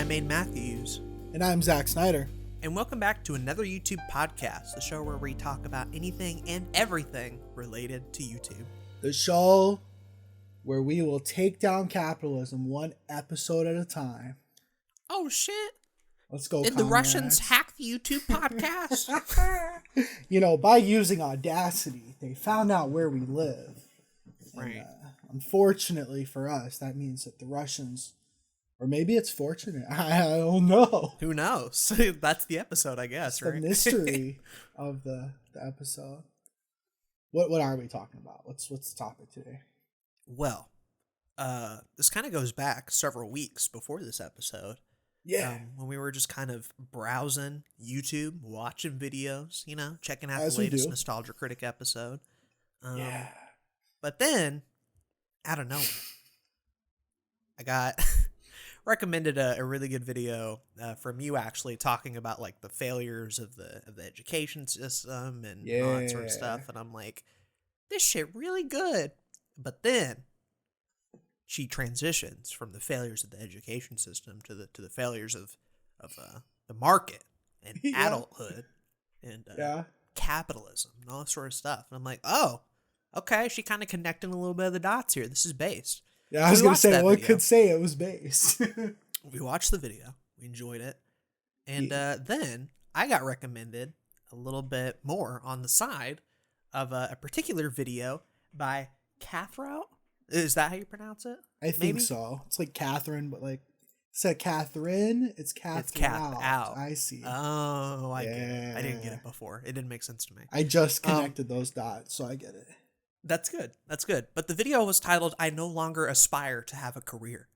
I'm Aden Matthews. And I'm Zach Snyder. And welcome back to another YouTube podcast, the show where we talk about anything and everything related to YouTube. The show where we will take down capitalism one episode at a time. Oh, shit. Let's go, Did comrades. the Russians hack the YouTube podcast? By using Audacity, they found out where we live. Right. And, unfortunately for us, that means that the Russians... Or maybe it's fortunate. I don't know. Who knows? That's the episode, I guess, It's right? the mystery of the episode. What are we talking about? What's the topic today? Well, this kind of goes back several weeks before this episode. Yeah. When we were just kind of browsing YouTube, watching videos, checking out As the we latest do. Nostalgia Critic episode. Yeah. But then, out of nowhere, I got recommended a really good video from you actually talking about like the failures of the education system and all that sort of stuff. And I'm like, this shit really good. But then she transitions from the failures of the education system to the failures of the market and adulthood and capitalism and all that sort of stuff. And I'm like, oh, okay, she kind of connecting a little bit of the dots here. This is based. Yeah, I was going to say, one could say it was based. We watched the video. We enjoyed it. And then I got recommended a little bit more on the side of a particular video by Cathrout. Is that how you pronounce it? I think so. It's like Catherine, but like, instead of Catherine, it's Catherine. It's Cath out. I see. Oh, I get it. I didn't get it before. It didn't make sense to me. I just connected those dots, so I get it. That's good. That's good. But the video was titled, I No Longer Aspire to Have a Career.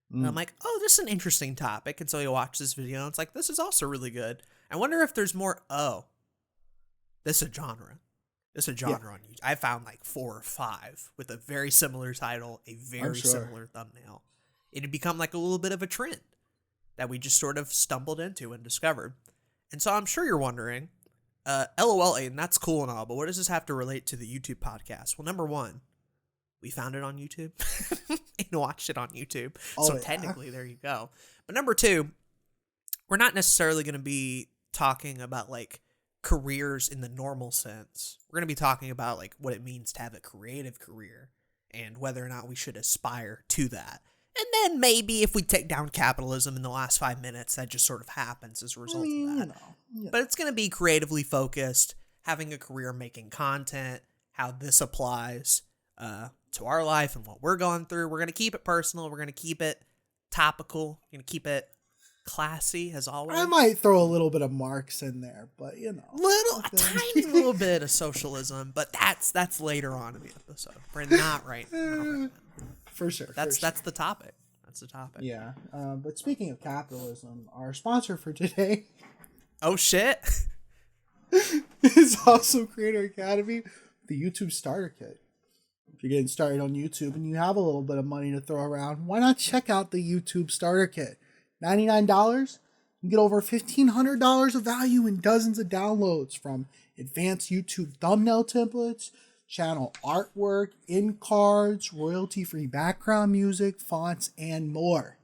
And I'm like, oh, this is an interesting topic. And so you watch this video, and it's like, this is also really good. I wonder if there's more, this is a genre. This is a genre on YouTube. I found like 4 or 5 with a very similar title, a very similar thumbnail. It had become like a little bit of a trend that we just sort of stumbled into and discovered. And so I'm sure you're wondering, LOL, Aden, that's cool and all, but what does this have to relate to the YouTube podcast? Well, number one, we found it on YouTube and watched it on YouTube. So technically, there you go. But number two, we're not necessarily going to be talking about like careers in the normal sense. We're going to be talking about like what it means to have a creative career and whether or not we should aspire to that. And then maybe if we take down capitalism in the last 5 minutes, that just sort of happens as a result of that. But it's going to be creatively focused, having a career making content, how this applies to our life and what we're going through. We're going to keep it personal. We're going to keep it topical. We're going to keep it classy as always. I might throw a little bit of Marx in there, but a tiny little bit of socialism, but that's later on in the episode. We're not right now. For sure. That's the topic. That's the topic. Yeah. But speaking of capitalism, our sponsor for today. Oh shit. is also Creator Academy, the YouTube Starter Kit. If you're getting started on YouTube and you have a little bit of money to throw around, why not check out the YouTube Starter Kit? $99, you get over $1,500 of value and dozens of downloads from advanced YouTube thumbnail templates, channel artwork, in cards, royalty-free background music, fonts, and more.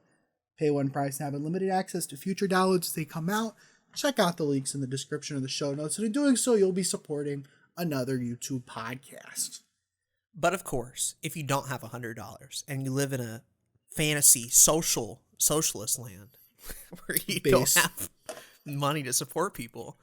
Pay one price and have unlimited access to future downloads as they come out. Check out the links in the description of the show notes, and in doing so, you'll be supporting another YouTube podcast. But of course, if you don't have $100 and you live in a fantasy socialist land where you don't have money to support people,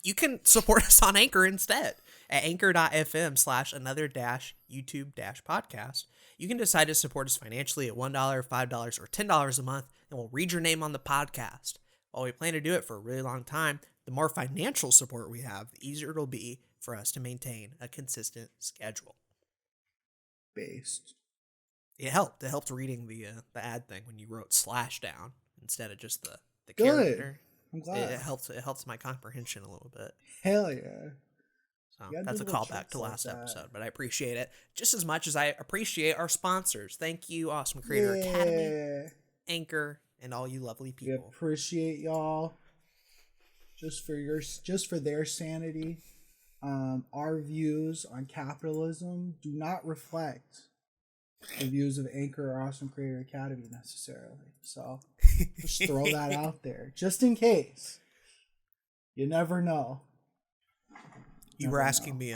you can support us on Anchor instead at anchor.fm/another-YouTube-podcast. You can decide to support us financially at $1, $5, or $10 a month, and we'll read your name on the podcast. While we plan to do it for a really long time, the more financial support we have, the easier it'll be for us to maintain a consistent schedule. Based. It helped. It helped reading the ad thing when you wrote / down instead of just the Good. character. I'm glad. It helps my comprehension a little bit. Hell yeah. So that's a callback to last episode, but I appreciate it just as much as I appreciate our sponsors. Thank you, Awesome Creator Academy, Anchor, and all you lovely people. We appreciate y'all. Just for their sanity. Our views on capitalism do not reflect the views of Anchor or Awesome Creator Academy necessarily. So Just throw that out there, just in case. You never know. You were asking me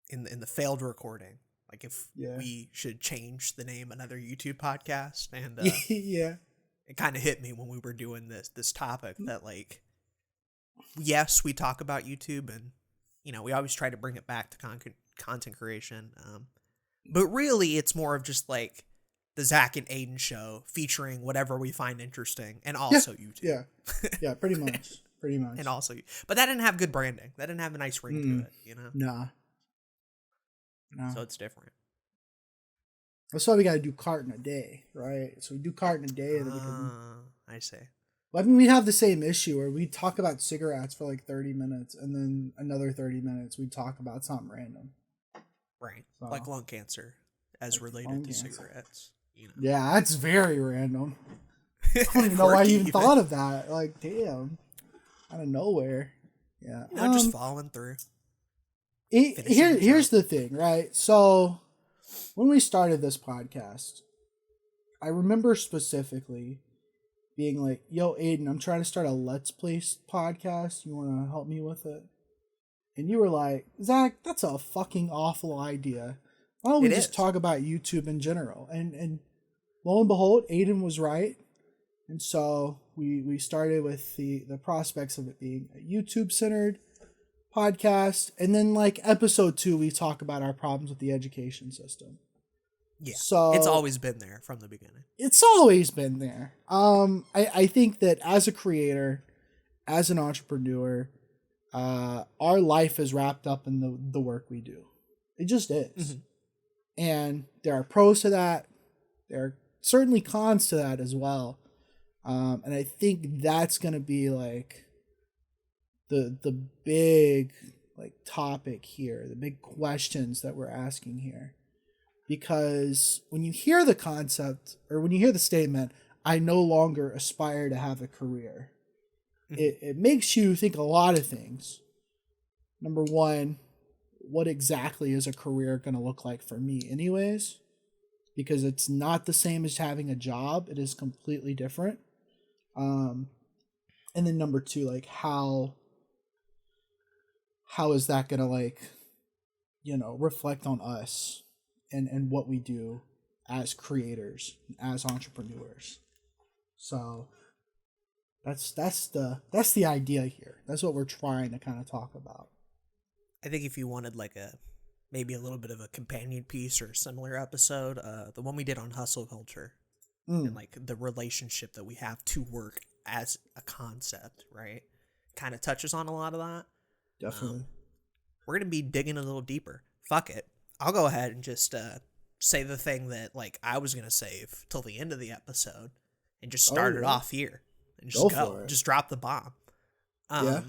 in the failed recording, like if we should change the name another YouTube podcast, and yeah, it kind of hit me when we were doing this topic that, like, yes, we talk about YouTube, and we always try to bring it back to content creation, but really it's more of just like the Zach and Aden show featuring whatever we find interesting, and also YouTube. Yeah, pretty much. And also, but that didn't have good branding. That didn't have a nice ring to it, Nah. So it's different. That's why we got to do carton a day, right? So we do carton a day, and then we can. I see. Well, I mean, we have the same issue where we talk about cigarettes for like 30 minutes, and then another 30 minutes we talk about something random. Right, so, like lung cancer, as like related to cigarettes. Yeah, that's very random. I don't even know why you even thought of that. Like, damn. Out of nowhere. Yeah. Just following through. Here's the thing, right? So when we started this podcast, I remember specifically being like, yo, Aden, I'm trying to start a Let's Play podcast. You want to help me with it? And you were like, Zach, that's a fucking awful idea. Why don't we just talk about YouTube in general? And lo and behold, Aden was right. And so we started with the prospects of it being a YouTube-centered podcast. And then, like, episode 2, we talk about our problems with the education system. Yeah, so it's always been there from the beginning. It's always been there. I think that as a creator, as an entrepreneur, our life is wrapped up in the work we do. It just is. Mm-hmm. And there are pros to that. There are certainly cons to that as well. And I think that's going to be like the big like topic here, the big questions that we're asking here. Because when you hear the concept, or when you hear the statement, I no longer aspire to have a career, it makes you think a lot of things. Number one, what exactly is a career going to look like for me anyways? Because it's not the same as having a job. It is completely different. And then number two, like how is that going to, like, reflect on us and what we do as creators, as entrepreneurs. So that's the idea here. That's what we're trying to kind of talk about. I think if you wanted like maybe a little bit of a companion piece or similar episode, the one we did on hustle culture and like the relationship that we have to work as a concept, right? Kind of touches on a lot of that. Definitely. We're going to be digging a little deeper. Fuck it. I'll go ahead and just say the thing that like I was going to save till the end of the episode and just start it off here and just go. Just drop the bomb. Yeah.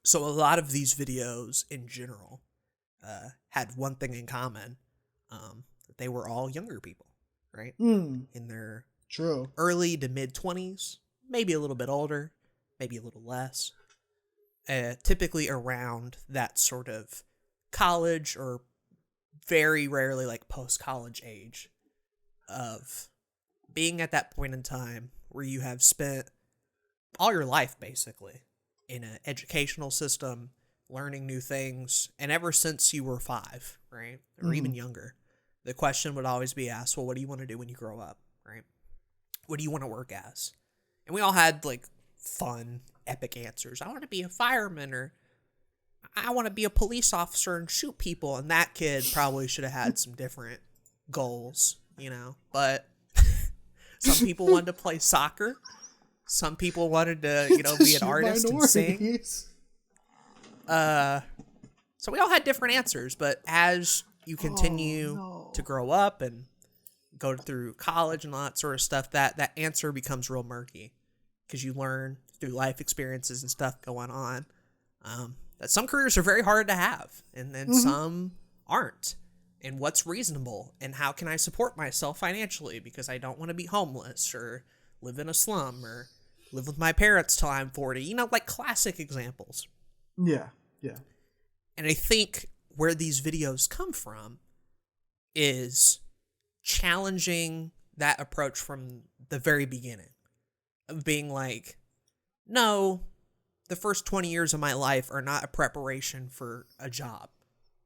So a lot of these videos in general had one thing in common. That they were all younger people, right? In their early to mid 20s, maybe a little bit older, maybe a little less. Typically around that sort of college or very rarely like post-college age of being at that point in time where you have spent all your life basically in an educational system, learning new things, and ever since you were 5, right, or even younger, the question would always be asked, well, what do you want to do when you grow up, right? What do you want to work as? And we all had like fun, epic answers. I want to be a fireman, or I want to be a police officer and shoot people. And that kid probably should have had some different goals, but some people wanted to play soccer. Some people wanted to, be an artist and sing. So we all had different answers, but as you continue to grow up and go through college and all that sort of stuff, that answer becomes real murky because you learn through life experiences and stuff going on that some careers are very hard to have, and then some aren't. And what's reasonable, and how can I support myself financially because I don't want to be homeless or live in a slum or live with my parents till I'm 40, like classic examples. Yeah. And I think where these videos come from is challenging that approach from the very beginning of being like, no, the first 20 years of my life are not a preparation for a job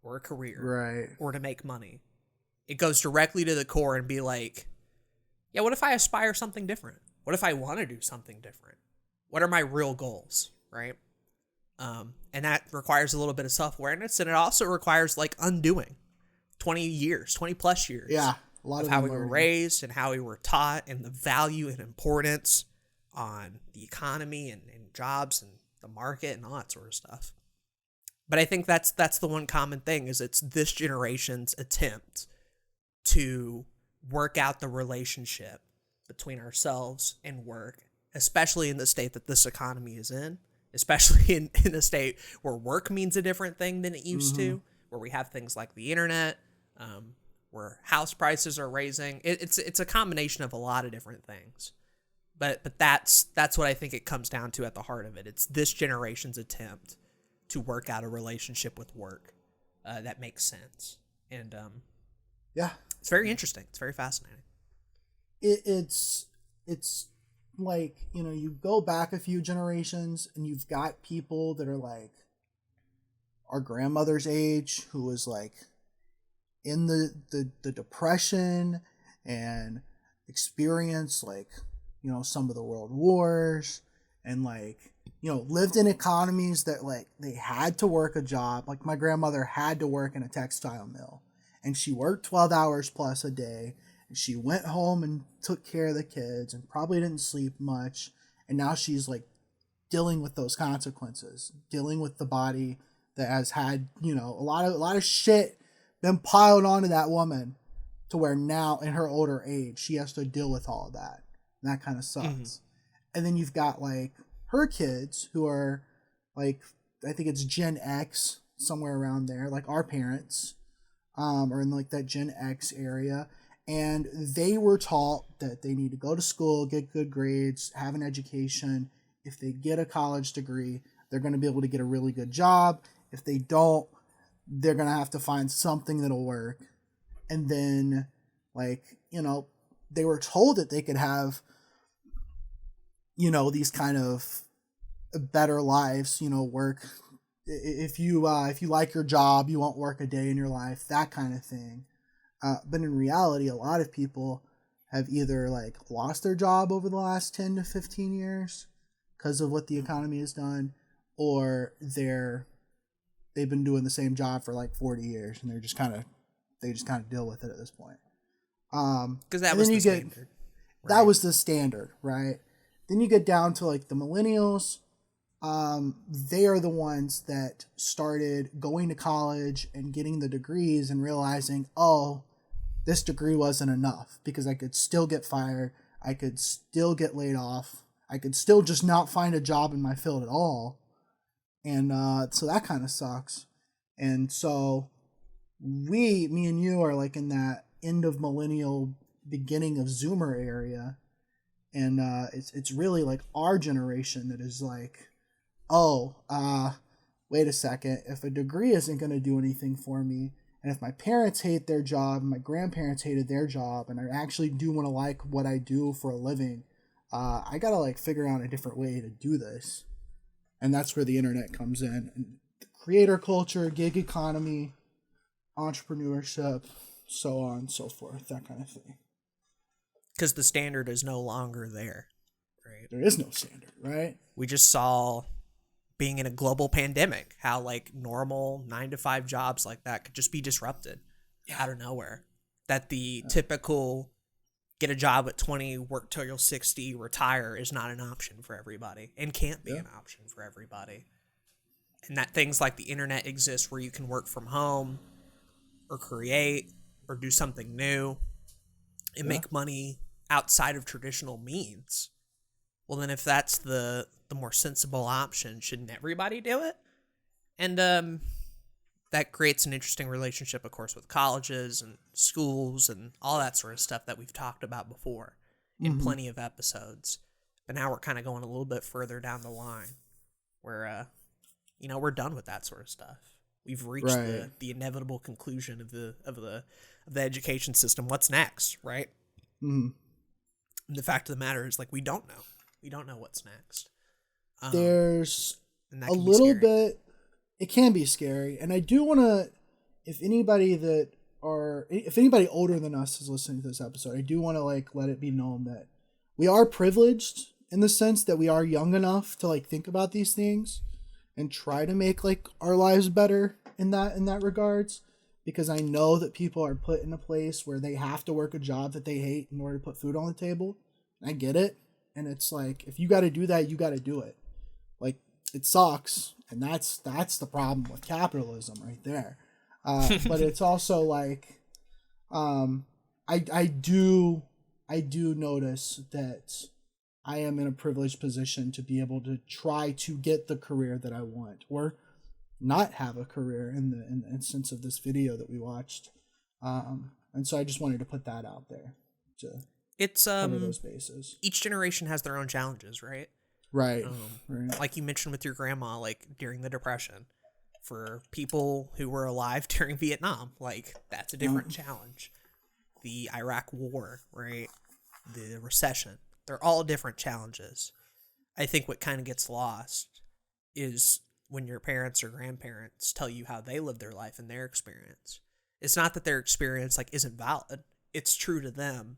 or a career Right. or to make money. It goes directly to the core and be like, yeah, what if I aspire something different? What if I want to do something different? What are my real goals, right? And that requires a little bit of self-awareness, and it also requires like undoing 20 plus years Yeah. A lot of how we were raised and how we were taught and the value and importance on the economy and jobs and the market and all that sort of stuff. But I think that's the one common thing is it's this generation's attempt to work out the relationship between ourselves and work, especially in the state that this economy is in, especially in a state where work means a different thing than it used to, where we have things like the internet, where house prices are raising. It's a combination of a lot of different things. But that's what I think it comes down to at the heart of it. It's this generation's attempt to work out a relationship with work that makes sense. And yeah, it's very interesting. It's very fascinating. It's like, you know, you go back a few generations and you've got people that are like our grandmother's age who was like in the depression and experienced like, you know, some of the world wars and like, you know, lived in economies that like they had to work a job. Like my grandmother had to work in a textile mill and she worked 12 hours plus a day. And she went home and took care of the kids and probably didn't sleep much. And now she's like dealing with those consequences, dealing with the body that has had, you know, a lot of shit been piled onto that woman to where now in her older age, she has to deal with all of that. And that kind of sucks. Mm-hmm. And then you've got like her kids who are like, I think it's Gen X, somewhere around there, like our parents, are in like that Gen X area. And they were taught that they need to go to school, get good grades, have an education. If they get a college degree, they're going to be able to get a really good job. If they don't, they're going to have to find something that'll work. And then, like, you know, they were told that they could have, you know, these kind of better lives, you know, work. If you like your job, you won't work a day in your life, that kind of thing. But in reality, a lot of people have either like lost their job over the last 10 to 15 years because of what the economy has done, or they've been doing the same job for like 40 years and they just kind of deal with it at this point. Because that was the standard. Right? That was the standard, right? Then you get down to like the millennials. They are the ones that started going to college and getting the degrees and realizing, oh, this degree wasn't enough because I could still get fired. I could still get laid off. I could still just not find a job in my field at all. And so that kind of sucks. And so me and you are like in that end of millennial, beginning of Zoomer area. And it's really like our generation that is like, oh, wait a second. If a degree isn't going to do anything for me, and if my parents hate their job, and my grandparents hated their job, and I actually do want to like what I do for a living, I got to like figure out a different way to do this. And that's where the internet comes in. And creator culture, gig economy, entrepreneurship, so on and so forth, that kind of thing. Because the standard is no longer there, right? There is no standard, right? We just saw, being in a global pandemic, how like normal 9-to-5 jobs like that could just be disrupted out of nowhere. That the typical get a job at 20, work till you're 60, retire is not an option for everybody and can't be an option for everybody. And that things like the internet exist where you can work from home or create or do something new and make money outside of traditional means. Well, then if that's the more sensible option, shouldn't everybody do it? And that creates an interesting relationship, of course, with colleges and schools and all that sort of stuff that we've talked about before in plenty of episodes. But now we're kind of going a little bit further down the line where, you know, we're done with that sort of stuff. We've reached the inevitable conclusion of the education system. What's next, right? Mm-hmm. And the fact of the matter is, like, we don't know. We don't know what's next. There's And that a can be little scary. bit, it can be scary. And I do want to, if anybody older than us is listening to this episode, I do want to like let it be known that we are privileged in the sense that we are young enough to like think about these things and try to make like our lives better in that regards. Because I know that people are put in a place where they have to work a job that they hate in order to put food on the table. I get it. And it's like, if you got to do that, you got to do it. Like, it sucks. And that's the problem with capitalism right there. But it's also like, I do notice that I am in a privileged position to be able to try to get the career that I want, or not have a career in the instance of this video that we watched. And so I just wanted to put that out there to cover those bases. Each generation has their own challenges, right? Right. Right. Like you mentioned with your grandma, like during the Depression, for people who were alive during Vietnam, like that's a different challenge. The Iraq War, right? The recession, they're all different challenges. I think what kind of gets lost is when your parents or grandparents tell you how they lived their life and their experience. It's not that their experience like isn't valid. It's true to them,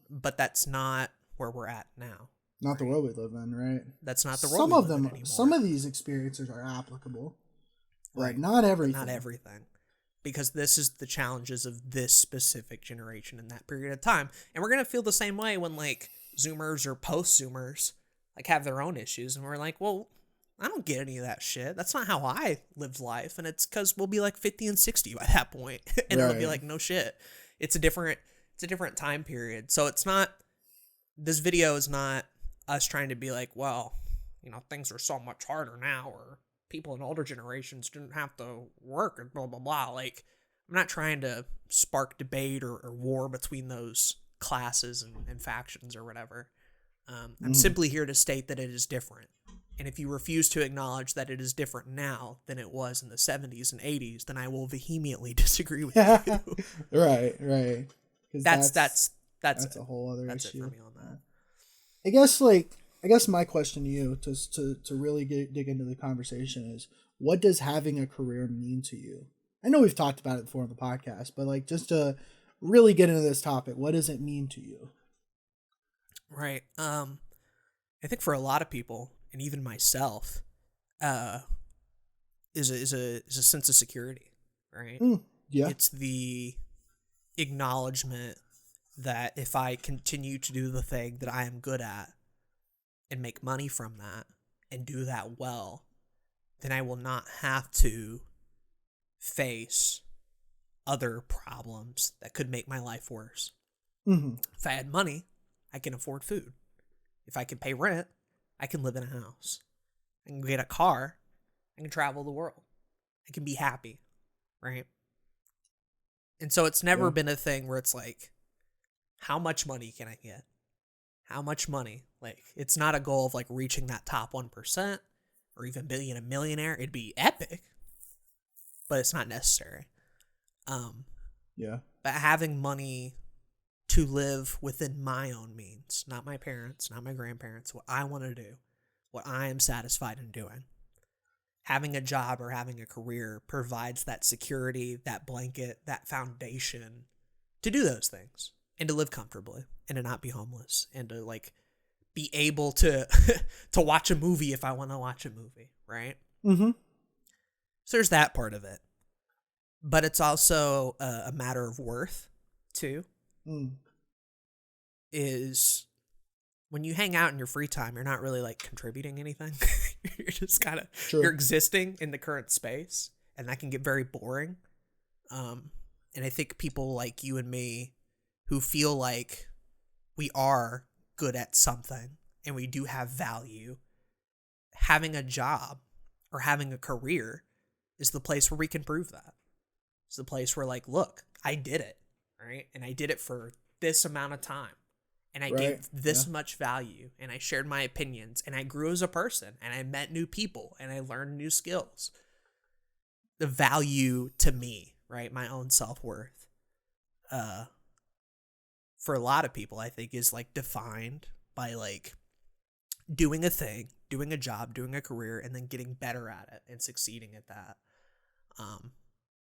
but that's not where we're at now. Not the world we live in, right? That's not the world we live in anymore. Some of these experiences are applicable, but not everything. Not everything. Because this is the challenges of this specific generation in that period of time. And we're going to feel the same way when like Zoomers or post-Zoomers like have their own issues. And we're like, well, I don't get any of that shit. That's not how I lived life. And it's because we'll be like 50 and 60 by that point. And it'll be like, no shit. It's a different time period. So it's not, this video is not us trying to be like, well, you know, things are so much harder now, or people in older generations didn't have to work and blah, blah, blah. Like, I'm not trying to spark debate or war between those classes and factions or whatever. I'm simply here to state that it is different. And if you refuse to acknowledge that it is different now than it was in the 70s and 80s, then I will vehemently disagree with you. Right. That's a whole other that's issue. It for me on that. I guess my question to you to really dig into the conversation is, what does having a career mean to you? I know we've talked about it before on the podcast, but like just to really get into this topic, what does it mean to you? Right. I think for a lot of people, and even myself, is a sense of security, right? Yeah. It's the acknowledgement that if I continue to do the thing that I am good at and make money from that and do that well, then I will not have to face other problems that could make my life worse. If I had money, I can afford food. If I can pay rent, I can live in a house. I can get a car. I can travel the world. I can be happy, right? And so it's never been a thing where it's like, how much money can I get? How much money? Like, it's not a goal of like reaching that top 1% or even being a millionaire. It'd be epic, but it's not necessary. But having money to live within my own means, not my parents, not my grandparents, what I want to do, what I am satisfied in doing. Having a job or having a career provides that security, that blanket, that foundation to do those things and to live comfortably and to not be homeless and to like be able to to watch a movie if I want to watch a movie, right? So there's that part of it. But it's also a matter of worth too. Is when you hang out in your free time, you're not really like contributing anything. You're just kind of you're existing in the current space, and that can get very boring. And I think people like you and me who feel like we are good at something and we do have value, having a job or having a career is the place where we can prove that. It's the place where like, look, I did it, right? And I did it for this amount of time. And I gave this much value, and I shared my opinions, and I grew as a person, and I met new people, and I learned new skills. The value to me, right? My own self-worth. For for a lot of people, I think, is like defined by like doing a thing, doing a job, doing a career, and then getting better at it and succeeding at that.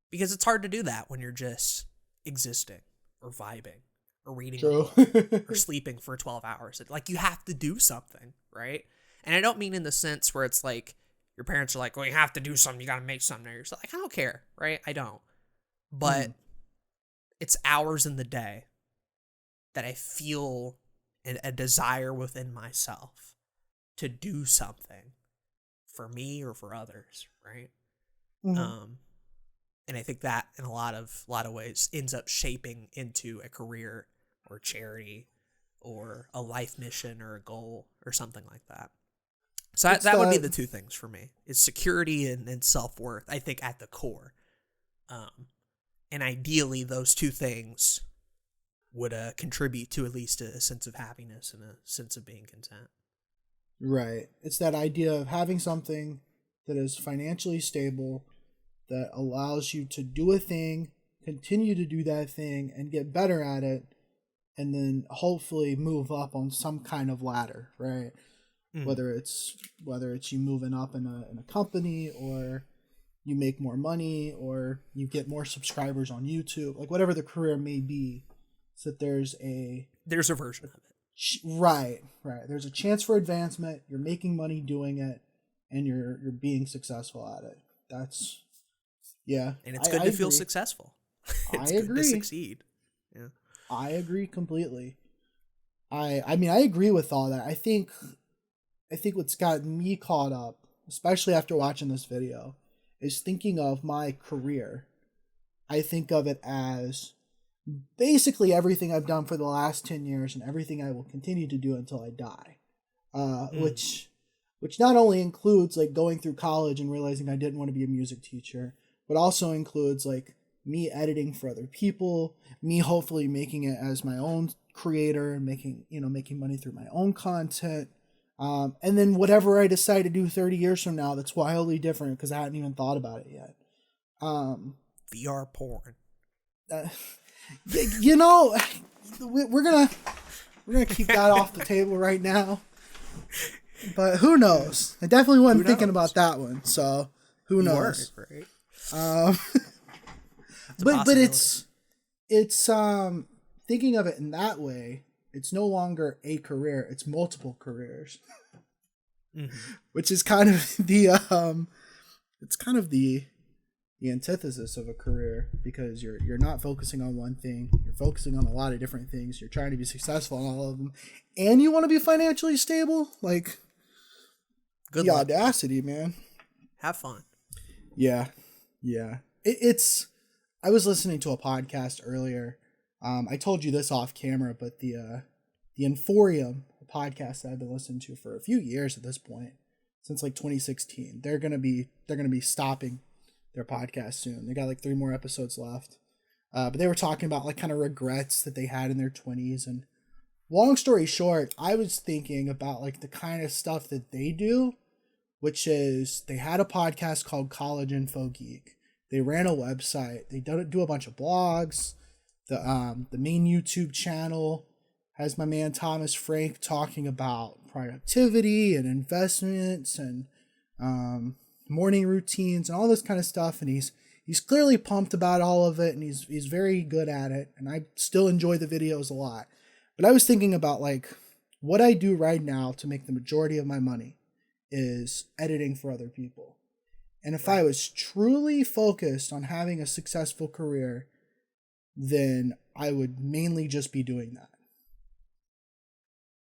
Because it's hard to do that when you're just existing or vibing or reading a book or sleeping for 12 hours. Like, you have to do something, right? And I don't mean in the sense where it's like your parents are like, well, you have to do something, you got to make something. Or you're like, I don't care, right? I don't. But it's hours in the day that I feel a desire within myself to do something for me or for others, right? And I think that in a lot of ways ends up shaping into a career or charity or a life mission or a goal or something like that. So that would be the two things for me, is security and self-worth, I think, at the core. And ideally, those two things would contribute to at least a sense of happiness and a sense of being content. Right. It's that idea of having something that is financially stable, that allows you to do a thing, continue to do that thing, and get better at it, and then hopefully move up on some kind of ladder, right? Whether it's you moving up in a company, or you make more money, or you get more subscribers on YouTube, like whatever the career may be, so that there's a version of it. Right. There's a chance for advancement. You're making money doing it, and you're being successful at it. That's and it's good to feel successful. It's good to succeed. Yeah, I agree completely. I mean, I agree with all that. I think what's gotten me caught up, especially after watching this video, is thinking of my career. I think of it as basically everything I've done for the last 10 years and everything I will continue to do until I die. Which not only includes like going through college and realizing I didn't want to be a music teacher, but also includes like me editing for other people, me hopefully making it as my own creator and making money through my own content. And then whatever I decide to do 30 years from now, that's wildly different because I hadn't even thought about it yet. VR porn. We're gonna keep that off the table right now. But who knows? I definitely wasn't thinking about that one. So who knows? You weren't, right? But it's thinking of it in that way. It's no longer a career; it's multiple careers, which is kind of the antithesis of a career, because you're not focusing on one thing. You're focusing on a lot of different things. You're trying to be successful in all of them, and you want to be financially stable. Like, good luck. Audacity, man. Have fun. Yeah. It's. I was listening to a podcast earlier. I told you this off camera, but the Inforium, a podcast that I've been listening to for a few years at this point, since like 2016, they're gonna be stopping their podcast soon. They got like 3 more episodes left. But they were talking about like kind of regrets that they had in their 20s. And long story short, I was thinking about like the kind of stuff that they do, which is they had a podcast called College Info Geek. They ran a website. They do a bunch of blogs. The main YouTube channel has my man Thomas Frank talking about productivity and investments and morning routines and all this kind of stuff, and he's clearly pumped about all of it, and he's very good at it, and I still enjoy the videos a lot. But I was thinking about like what I do right now to make the majority of my money is editing for other people. And if I was truly focused on having a successful career, then I would mainly just be doing that.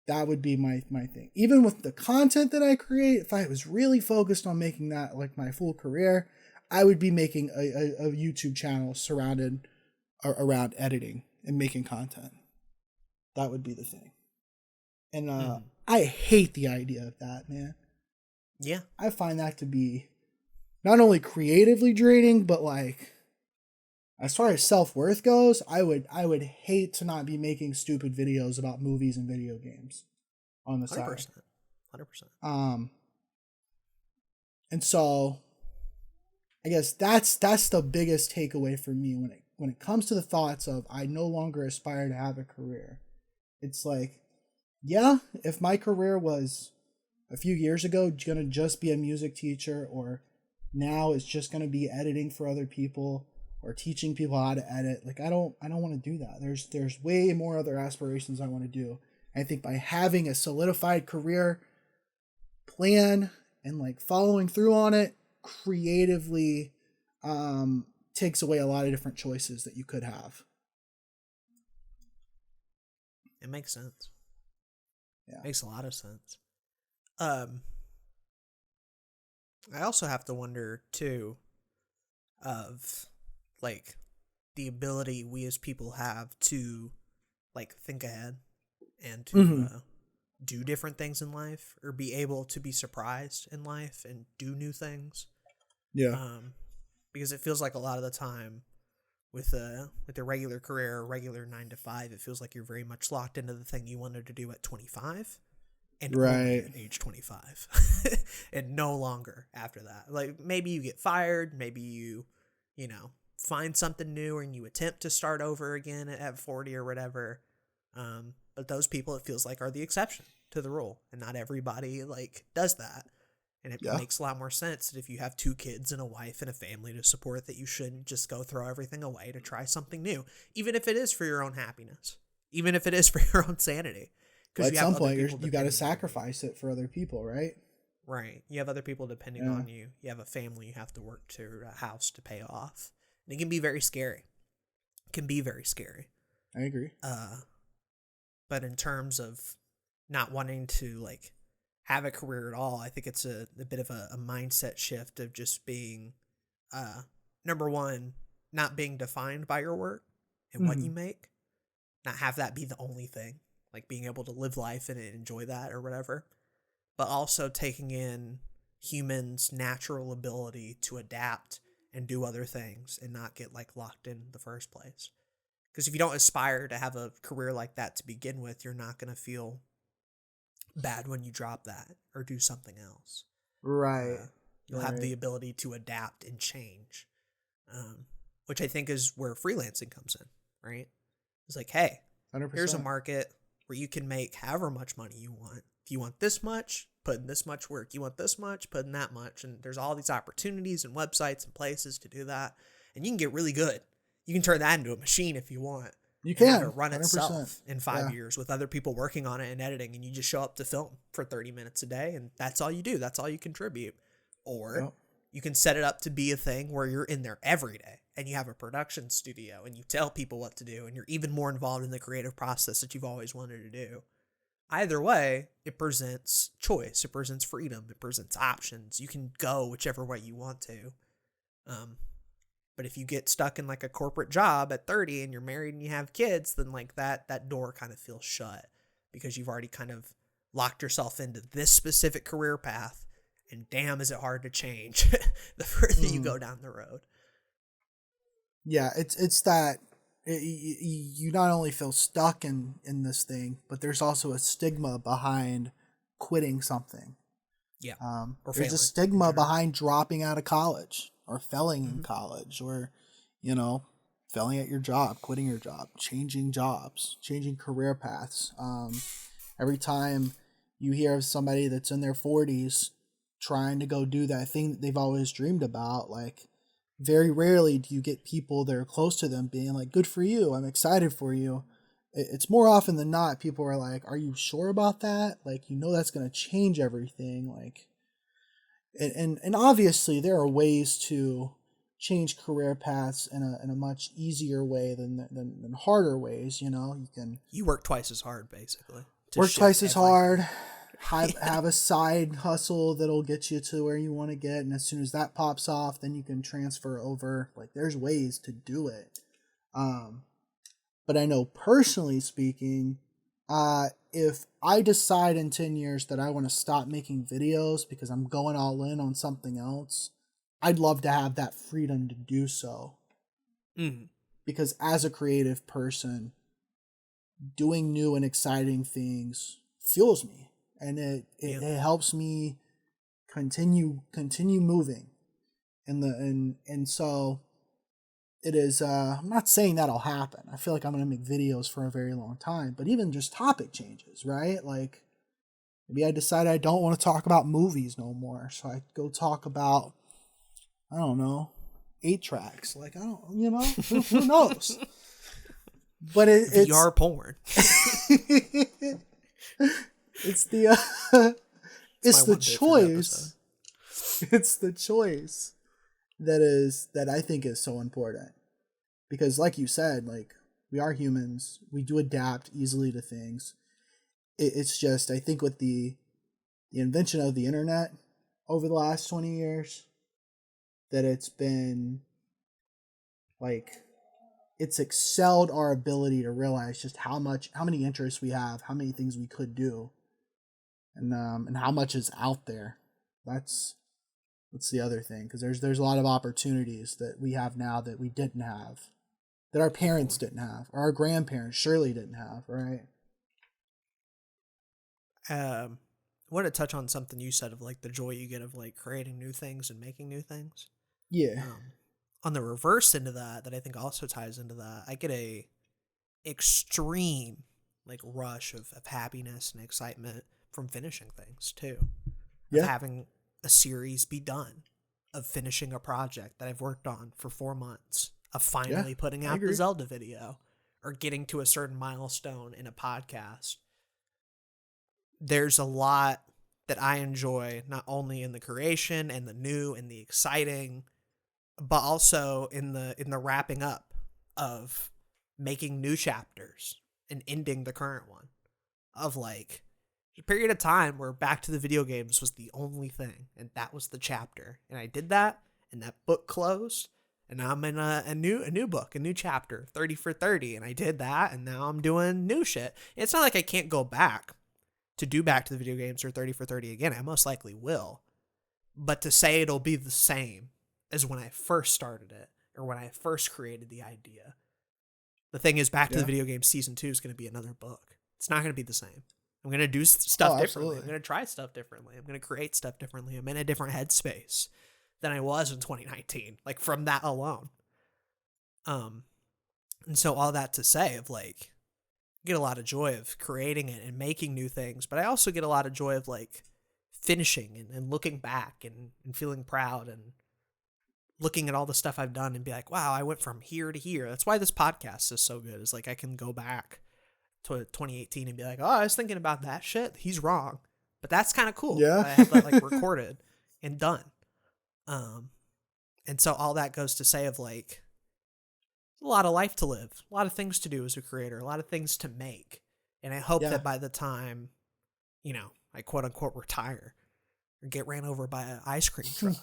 That would be my thing. Even with the content that I create, if I was really focused on making that like my full career, I would be making a YouTube channel surrounded around editing and making content. That would be the thing. And I hate the idea of that, man. Yeah. I find that to be not only creatively draining, but like as far as self-worth goes, I would hate to not be making stupid videos about movies and video games on the 100%. side. 100%. And so I guess that's the biggest takeaway for me when it comes to the thoughts of I no longer aspire to have a career, it's like, yeah, if my career was a few years ago gonna just be a music teacher, or now it's just gonna be editing for other people or teaching people how to edit, like I don't want to do that. There's way more other aspirations I want to do. I think by having a solidified career plan and like following through on it creatively takes away a lot of different choices that you could have. It makes sense. Yeah. Makes a lot of sense. I also have to wonder too of like the ability we as people have to like think ahead and to do different things in life, or be able to be surprised in life and do new things. Yeah. Because it feels like a lot of the time with a regular career, a regular 9 to 5, it feels like you're very much locked into the thing you wanted to do at 25 and only at age 25 and no longer after that. Like maybe you get fired, maybe you find something new, and you attempt to start over again at 40 or whatever. But those people, it feels like, are the exception to the rule, and not everybody like does that. And it makes a lot more sense that if you have 2 kids and a wife and a family to support, that you shouldn't just go throw everything away to try something new, even if it is for your own happiness, even if it is for your own sanity. Because at some point, you got to sacrifice it for other people, right? Right. You have other people depending on you. You have a family you have to work to, a house to pay off. And it can be very scary. It can be very scary. I agree. But in terms of not wanting to like have a career at all, I think it's a bit of a mindset shift of just being, number one, not being defined by your work and what you make, not have that be the only thing, like being able to live life and enjoy that or whatever, but also taking in humans' natural ability to adapt and do other things and not get like locked in the first place. Because if you don't aspire to have a career like that to begin with, you're not going to feel bad when you drop that or do something else. Right. You'll have the ability to adapt and change, which I think is where freelancing comes in, right? It's like, hey, 100%. Here's a market where you can make however much money you want. If you want this much, put in this much work. You want this much, put in that much. And there's all these opportunities and websites and places to do that. And you can get really good. You can turn that into a machine if you want. You can have it run 100%. itself in 5 years with other people working on it and editing, and you just show up to film for 30 minutes a day, and that's all you do. That's all you contribute. Or you can set it up to be a thing where you're in there every day, and you have a production studio, and you tell people what to do, and you're even more involved in the creative process that you've always wanted to do. Either way, it presents choice. It presents freedom. It presents options. You can go whichever way you want to. But if you get stuck in like a corporate job at 30 and you're married and you have kids, then like that door kind of feels shut because you've already kind of locked yourself into this specific career path. And damn, is it hard to change the further you go down the road. Yeah, it's that you not only feel stuck in this thing, but there's also a stigma behind quitting something. Yeah. Or there's a stigma behind dropping out of college or failing in Mm-hmm. college, or, failing at your job, quitting your job, changing jobs, changing career paths. Every time you hear of somebody that's in their 40s trying to go do that thing that they've always dreamed about, like, very rarely do you get people that are close to them being like, good for you, I'm excited for you. It's more often than not, people are like, are you sure about that? Like, that's going to change everything. Like, and obviously there are ways to change career paths in a much easier way than harder ways. You work twice as hard, basically. Work twice as hard. Have a side hustle that'll get you to where you want to get, and as soon as that pops off, then you can transfer over. Like, there's ways to do it. But I know, personally speaking, if I decide in 10 years that I want to stop making videos because I'm going all in on something else, I'd love to have that freedom to do so. Mm. Because as a creative person, doing new and exciting things fuels me, and it helps me continue moving. And so it is, I'm not saying that'll happen. I feel like I'm going to make videos for a very long time, but even just topic changes, right? Like, maybe I decide I don't want to talk about movies no more. So I go talk about, I don't know, 8 tracks. Like, I don't, who knows? But it's VR porn. it's the, it's the choice. It's the choice that I think is so important. Because like you said, like, we are humans. We do adapt easily to things. It's just, I think with the invention of the internet over the last 20 years, that it's been, like, it's excelled our ability to realize just how many interests we have, how many things we could do, and how much is out there. That's the other thing, because there's a lot of opportunities that we have now that we didn't have, that our parents didn't have, or our grandparents surely didn't have, right? I want to touch on something you said of like the joy you get of like creating new things and making new things. Yeah. On the reverse end of that I think also ties into that, I get a extreme like rush of happiness and excitement from finishing things too. Yeah. Of having a series be done, of finishing a project that I've worked on for 4 months, of finally putting out the Zelda video, or getting to a certain milestone in a podcast. There's a lot that I enjoy, not only in the creation and the new and the exciting, but also in the wrapping up of making new chapters and ending the current one, of like a period of time where Back to the Video Games was the only thing, and that was the chapter, and I did that, and that book closed, and now I'm in a new book, a new chapter, 30 for 30, and I did that, and now I'm doing new shit. It's not like I can't go back to do Back to the Video Games or 30 for 30 again. I most likely will, but to say it'll be the same as when I first started it, or when I first created the idea. The thing is, Back to the Video Games Season 2 is going to be another book. It's not going to be the same. I'm going to do stuff differently. I'm going to try stuff differently. I'm going to create stuff differently. I'm in a different headspace than I was in 2019, like from that alone. And so all that to say of like, I get a lot of joy of creating it and making new things, but I also get a lot of joy of like finishing and looking back and feeling proud and looking at all the stuff I've done and be like, wow, I went from here to here. That's why this podcast is so good. Is like, I can go back to 2018 and be like, oh, I was thinking about that shit. He's wrong. But that's kind of cool. Yeah. I have that like recorded and done. And so all that goes to say of like, a lot of life to live, a lot of things to do as a creator, a lot of things to make. And I hope that by the time, I quote unquote retire or get ran over by an ice cream truck,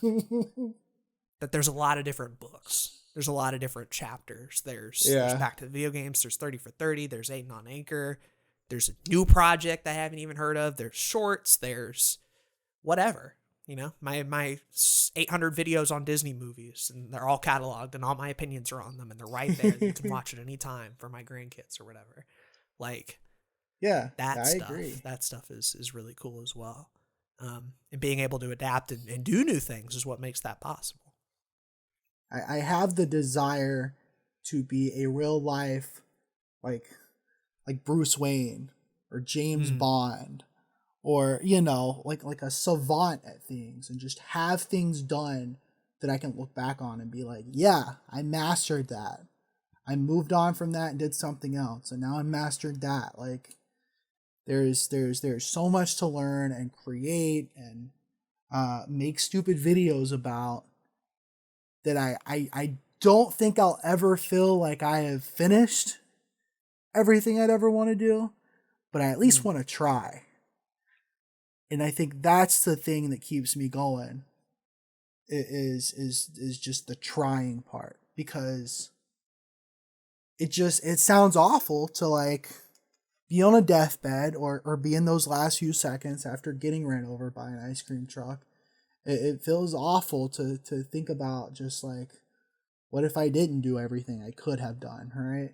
that there's a lot of different books. There's a lot of different chapters. There's Back to the Video Games. There's 30 for 30. There's Aden on Anchor. There's a new project I haven't even heard of. There's shorts. There's whatever. My 800 videos on Disney movies, and they're all cataloged, and all my opinions are on them, and they're right there. You can watch it anytime for my grandkids or whatever. Like, that stuff is really cool as well. And being able to adapt and do new things is what makes that possible. I have the desire to be a real life, like Bruce Wayne or James Bond, or like a savant at things, and just have things done that I can look back on and be like, yeah, I mastered that. I moved on from that and did something else, and now I mastered that. Like, there's so much to learn and create and make stupid videos about, that I don't think I'll ever feel like I have finished everything I'd ever want to do, but I at least want to try. And I think that's the thing that keeps me going, is just the trying part, because it sounds awful to like be on a deathbed or be in those last few seconds after getting ran over by an ice cream truck. It feels awful to think about, just like, what if I didn't do everything I could have done, right?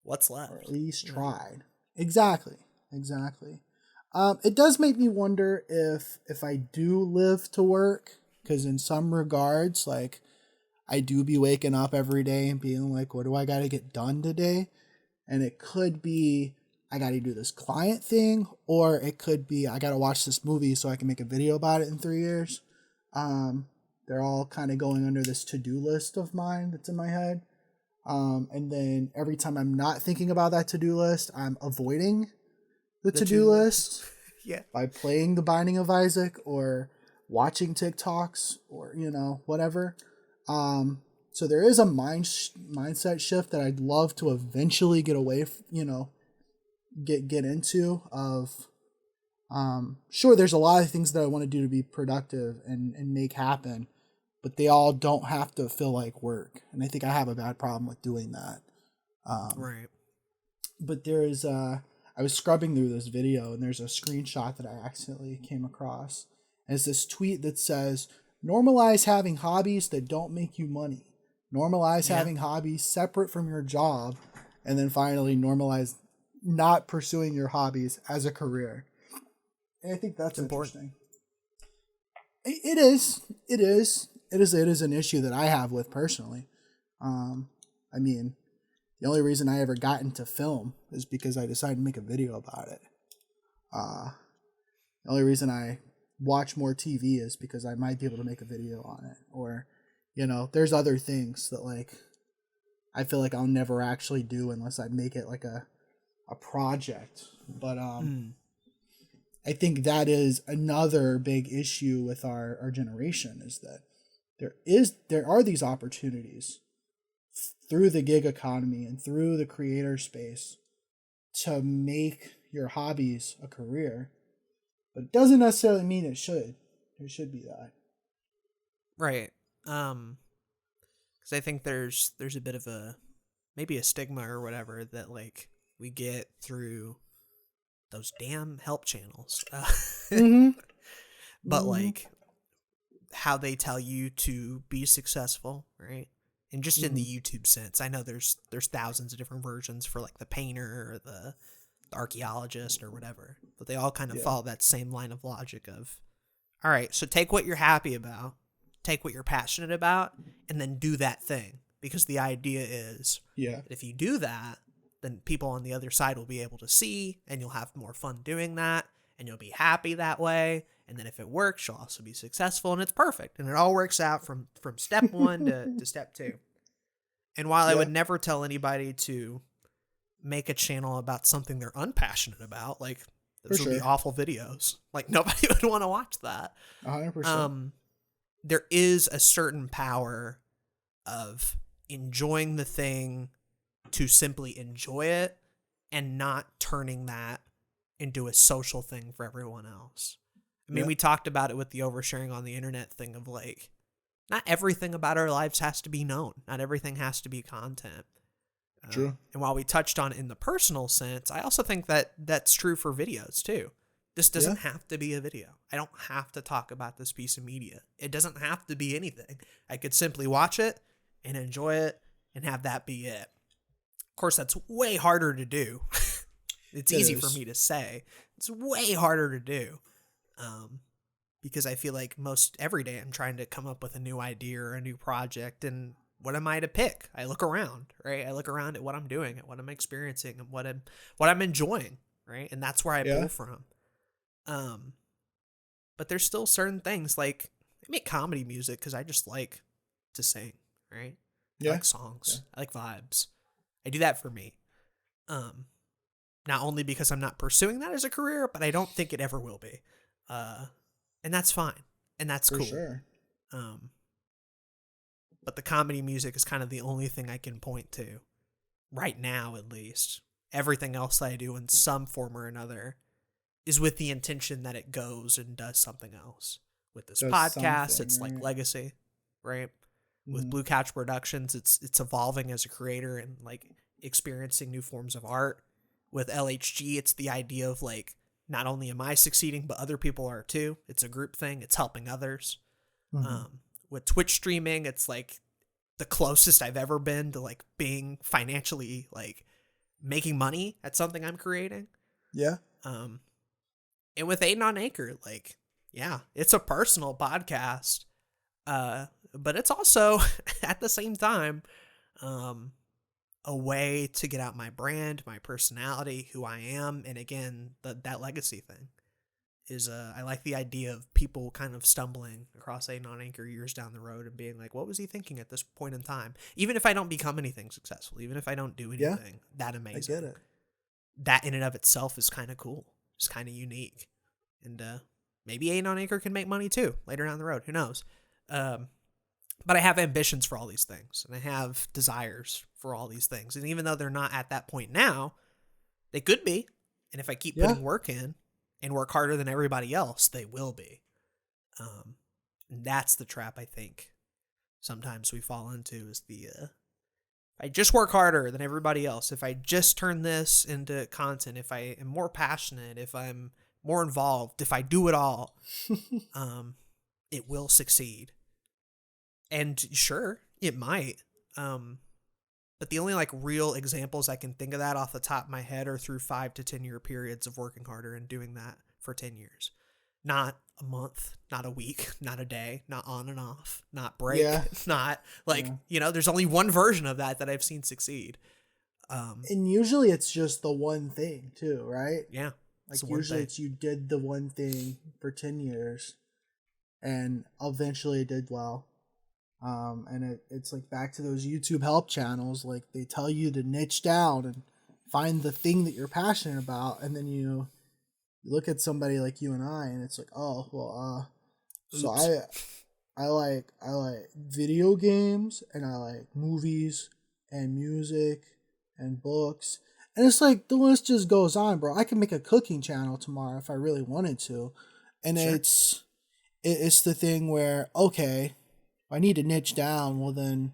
What's left? Or at least tried. Exactly. It does make me wonder if I do live to work, because in some regards, like, I do be waking up every day and being like, what do I got to get done today? And it could be I got to do this client thing, or it could be I got to watch this movie so I can make a video about it in 3 years. They're all kind of going under this to-do list of mine that's in my head. And then every time I'm not thinking about that to-do list, I'm avoiding the to-do list Yeah. by playing The Binding of Isaac or watching TikToks or, whatever. So there is a mindset shift that I'd love to eventually get away, get into of, sure, there's a lot of things that I want to do to be productive and make happen, but they all don't have to feel like work. And I think I have a bad problem with doing that. Right. But there is, I was scrubbing through this video and there's a screenshot that I accidentally came across. And it's this tweet that says, normalize having hobbies that don't make you money. Normalize having hobbies separate from your job. And then finally normalize not pursuing your hobbies as a career. And I think that's interesting. It is an issue that I have with personally. I mean, the only reason I ever got into film is because I decided to make a video about it. The only reason I watch more TV is because I might be able to make a video on it. Or, there's other things that like I feel like I'll never actually do unless I make it like a project. But I think that is another big issue with our generation, is that there are these opportunities through the gig economy and through the creator space to make your hobbies a career, but it doesn't necessarily mean it should. There should be that. Right. Because I think there's a bit of maybe a stigma or whatever that like we get through those damn help channels. But like how they tell you to be successful, right? And just in the YouTube sense, I know there's thousands of different versions for like the painter or the archaeologist or whatever, but they all kind of follow that same line of logic of, all right, so take what you're happy about, take what you're passionate about, and then do that thing. Because the idea is that if you do that, then people on the other side will be able to see, and you'll have more fun doing that, and you'll be happy that way. And then if it works, you'll also be successful, and it's perfect. And it all works out from step one to step two. And while I would never tell anybody to make a channel about something they're unpassionate about, like those would be awful videos. Like nobody would want to watch that. 100%. There is a certain power of enjoying the thing to simply enjoy it and not turning that into a social thing for everyone else. I mean, we talked about it with the oversharing on the internet thing of like, not everything about our lives has to be known. Not everything has to be content. True. And while we touched on it in the personal sense, I also think that that's true for videos too. This doesn't have to be a video. I don't have to talk about this piece of media. It doesn't have to be anything. I could simply watch it and enjoy it and have that be it. Of course, that's way harder to do. It's easy for me to say. It's way harder to do. Because I feel like most every day I'm trying to come up with a new idea or a new project, and what am I to pick? I look around, right? I look around at what I'm doing, at what I'm experiencing, and what I'm enjoying, right? And that's where I pull from. But there's still certain things like I make comedy music because I just like to sing, right? I like songs. I like vibes. I do that for me. Not only because I'm not pursuing that as a career, but I don't think it ever will be. And that's fine. And that's cool. Sure. But the comedy music is kind of the only thing I can point to right now, at least. Everything else I do in some form or another is with the intention that it goes and does something else. With this podcast, it's like legacy, right? With Blue Couch Productions, it's evolving as a creator and like experiencing new forms of art. With LHG, it's the idea of like, not only am I succeeding, but other people are too. It's a group thing. It's helping others. With Twitch streaming, it's like the closest I've ever been to like being financially like making money at something I'm creating. Yeah. And with Aden on Anchor, like, yeah, it's a personal podcast. but it's also at the same time a way to get out my brand, my personality, who I am, and again, that legacy thing is I like the idea of people kind of stumbling across Aden on Anchor years down the road and being like, what was he thinking at this point in time? Even if I don't become anything successful, even if I don't do anything that amazing, I get it. that in and of itself is kind of cool. It's kind of unique. And maybe Aden on Anchor can make money too later down the road. Who knows? But I have ambitions for all these things, and I have desires for all these things. And even though they're not at that point now, they could be. And if I keep putting work in and work harder than everybody else, they will be. And that's the trap I think sometimes we fall into, is the if I just work harder than everybody else, if I just turn this into content, if I am more passionate, if I'm more involved, if I do it all, it will succeed. And sure, it might. But the only like real examples I can think of that off the top of my head are through 5 to 10 year periods of working harder and doing that for 10 years. Not a month, not a week, not a day, not on and off, not break, not like, there's only one version of that I've seen succeed. And usually it's just the one thing too, right? Yeah. Like usually it's you did the one thing for 10 years and eventually it did well. And it's like back to those YouTube help channels. Like they tell you to niche down and find the thing that you're passionate about. And then you look at somebody like you and I, and it's like, oh, well, so I like video games, and I like movies and music and books. And it's like the list just goes on, bro. I can make a cooking channel tomorrow if I really wanted to. And it's the thing where, okay, I need to niche down. Well, then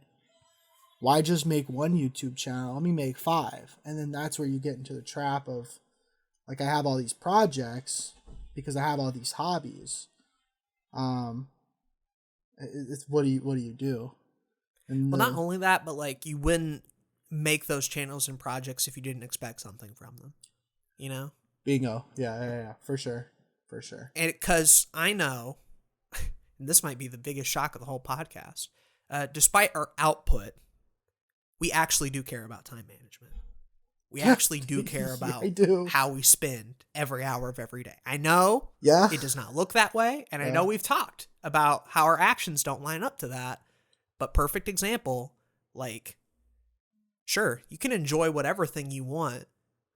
why just make one YouTube channel? Let me make 5. And then that's where you get into the trap of, like, I have all these projects because I have all these hobbies. It's what do you do? And not only that, but like you wouldn't make those channels and projects if you didn't expect something from them, Bingo. Yeah, for sure. And because I know, and this might be the biggest shock of the whole podcast, despite our output, we actually do care about time management. We actually do care about how we spend every hour of every day. I know it does not look that way, and I know we've talked about how our actions don't line up to that, but perfect example, like, sure, you can enjoy whatever thing you want,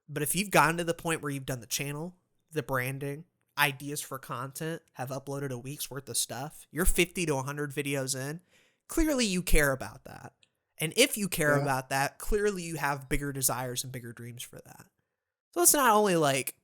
but if you've gotten to the point where you've done the channel, the branding, ideas for content, have uploaded a week's worth of stuff, you're 50 to 100 videos in, clearly you care about that. And if you care about that, clearly you have bigger desires and bigger dreams for that. So it's not only like,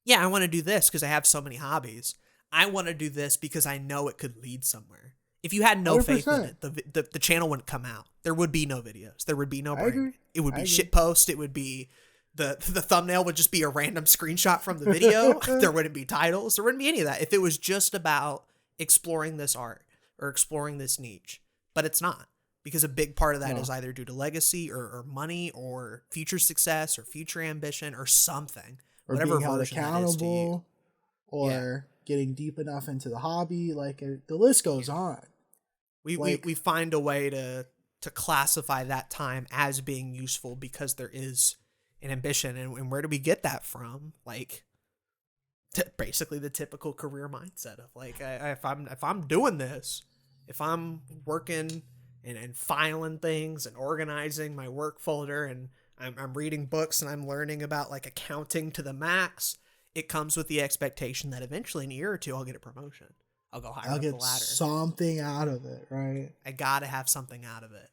yeah, I want to do this because I have so many hobbies. I want to do this because I know it could lead somewhere. If you had no 100%. Faith in it, the channel wouldn't come out. There would be no videos. There would be no brand. It would be shit post. It would be the thumbnail would just be a random screenshot from the video. There wouldn't be titles. There wouldn't be any of that if it was just about exploring this art or exploring this niche. But it's not. Because a big part of that is either due to legacy or money or future success or future ambition or something. Or whatever being held version accountable or getting deep enough into the hobby. Like the list goes on. We find a way to classify that time as being useful because there is an ambition. And where do we get that from? Like basically the typical career mindset of like, if I'm doing this, if I'm working and filing things and organizing my work folder and I'm reading books and I'm learning about like accounting to the max, it comes with the expectation that eventually in a year or two I'll get a promotion. I'll go higher up the ladder. I'll get something out of it, right? I gotta have something out of it.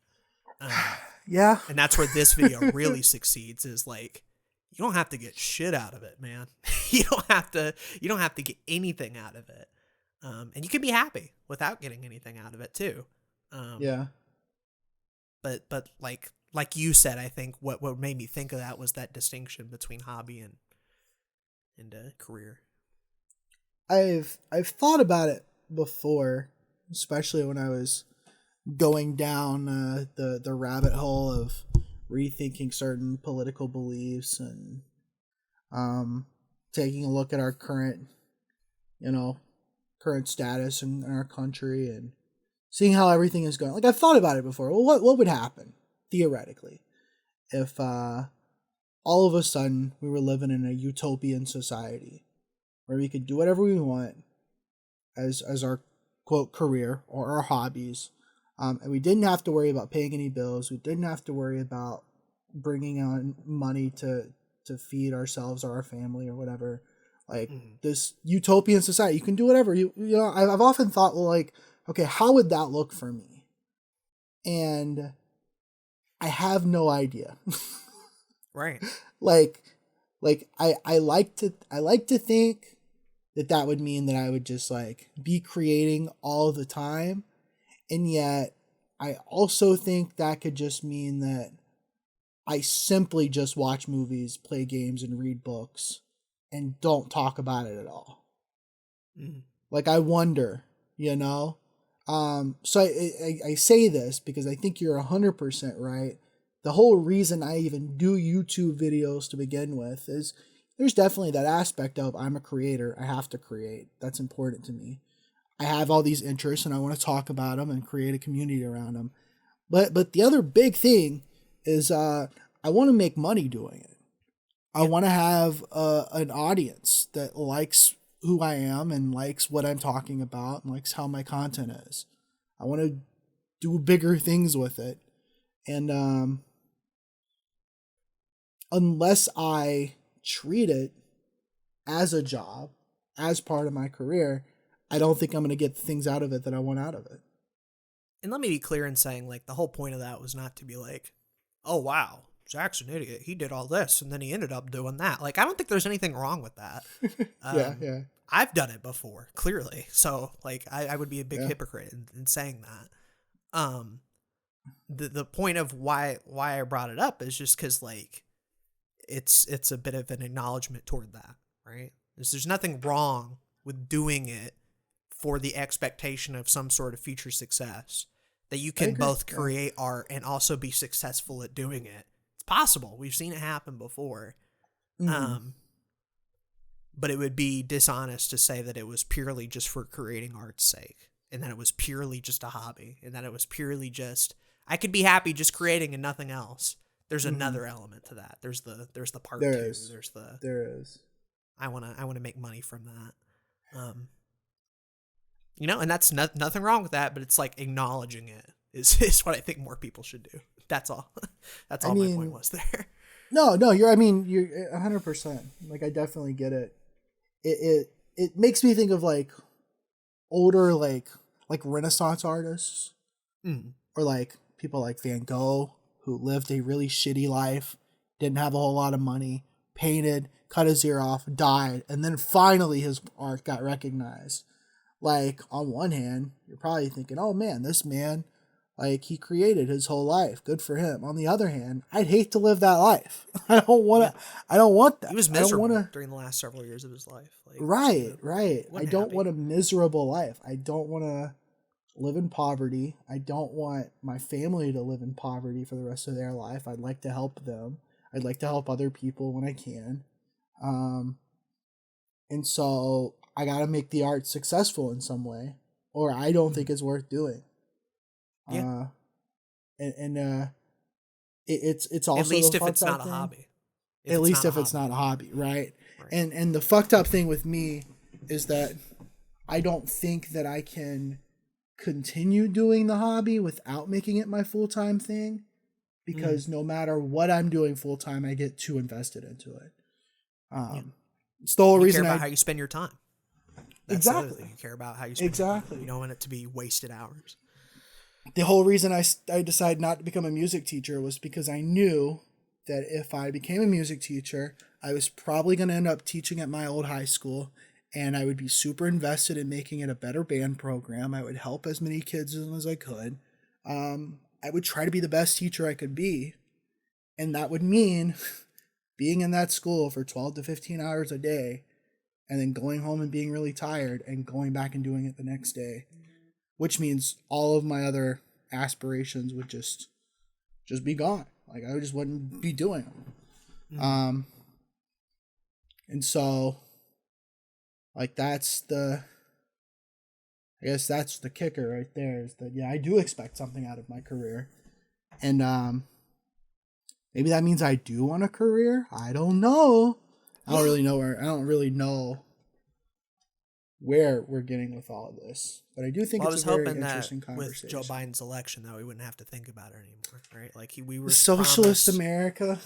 Yeah. And that's where this video really succeeds, is like, you don't have to get shit out of it, man. You don't have to get anything out of it. And you can be happy without getting anything out of it too. But like you said, I think what made me think of that was that distinction between hobby and career. I've thought about it before, especially when I was going down the rabbit hole of rethinking certain political beliefs and taking a look at our current status in our country and seeing how everything is going. Like, I've thought about it before. Well, what would happen theoretically if all of a sudden we were living in a utopian society where we could do whatever we want as our quote career or our hobbies, and we didn't have to worry about paying any bills. We didn't have to worry about bringing on money to feed ourselves or our family or whatever. Like this utopian society, you can do whatever you know. I've often thought, well, like, okay, how would that look for me? And I have no idea. Right. like I like to think that would mean that I would just like be creating all the time. And yet I also think that could just mean that I simply just watch movies, play games, and read books and don't talk about it at all. Like, I wonder, you know? So I say this because I think you're 100% right. The whole reason I even do YouTube videos to begin with is there's definitely that aspect of I'm a creator. I have to create. That's important to me. I have all these interests and I want to talk about them and create a community around them. But the other big thing is I want to make money doing it. I want to have an audience that likes who I am and likes what I'm talking about and likes how my content is. I want to do bigger things with it. And unless I treat it as a job, as part of my career, I don't think I'm going to get the things out of it that I want out of it. And let me be clear in saying, like, the whole point of that was not to be like, oh, wow, Zach's an idiot. He did all this, and then he ended up doing that. Like, I don't think there's anything wrong with that. Yeah. I've done it before, clearly. So, like, I would be a big hypocrite in saying that. The point of why I brought it up is just because, like, it's a bit of an acknowledgement toward that, right? There's nothing wrong with doing it for the expectation of some sort of future success. That you can both create art and also be successful at doing it. It's possible. We've seen it happen before. But it would be dishonest to say that it was purely just for creating art's sake. And that it was purely just a hobby. And that it was purely just, I could be happy just creating and nothing else. There's another element to that. There's the part two. There is. I wanna make money from that. You know, and that's nothing wrong with that, but it's like acknowledging it is what I think more people should do. That's all. That's all my point was there. No, you're 100%. Like, I definitely get it. It makes me think of like older like Renaissance artists, or like people like Van Gogh, who lived a really shitty life, didn't have a whole lot of money, painted, cut his ear off, died, and then finally his art got recognized. Like, on one hand, you're probably thinking, oh man, this man, like, he created his whole life. Good for him. On the other hand, I'd hate to live that life. I don't want that. He was miserable during the last several years of his life. Like, right. I don't want a miserable life. I don't want to live in poverty. I don't want my family to live in poverty for the rest of their life. I'd like to help them. I'd like to help other people when I can. And so I got to make the art successful in some way, or I don't think it's worth doing. Yeah. It's also, at least if it's not a hobby. At least if it's not a hobby, right? And the fucked up thing with me is that I don't think that I can continue doing the hobby without making it my full-time thing, because no matter what I'm doing full-time, I get too invested into it. It's the whole reason care about how you spend your time. That's the other thing. You care about how you spend your time. You don't want it to be wasted hours. The whole reason I decided not to become a music teacher was because I knew that if I became a music teacher, I was probably going to end up teaching at my old high school, and I would be super invested in making it a better band program. I would help as many kids as I could. I would try to be the best teacher I could be, and that would mean being in that school for 12 to 15 hours a day, and then going home and being really tired and going back and doing it the next day, which means all of my other aspirations would just be gone. Like, I just wouldn't be doing them. And so, like, that's the I guess that's the kicker right there, is that, yeah, I do expect something out of my career. And maybe that means I do want a career. I don't know. I don't really know where we're getting with all of this. But I do think it's a very interesting conversation. With Joe Biden's election that we wouldn't have to think about it anymore, right? Like we were socialist America.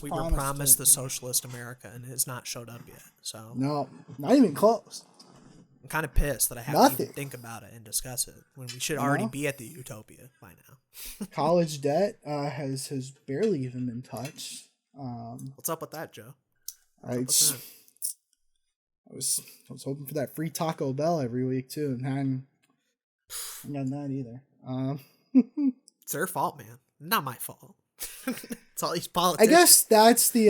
We were promised the socialist America, and it has not showed up yet. So no, not even close. I'm kind of pissed that I have to even think about it and discuss it when we should already be at the utopia by now. College debt has barely even been touched. What's up with that, Joe? I was hoping for that free Taco Bell every week too, and hadn't gotten that either. It's their fault, man. Not my fault. It's all these politicians. I guess that's the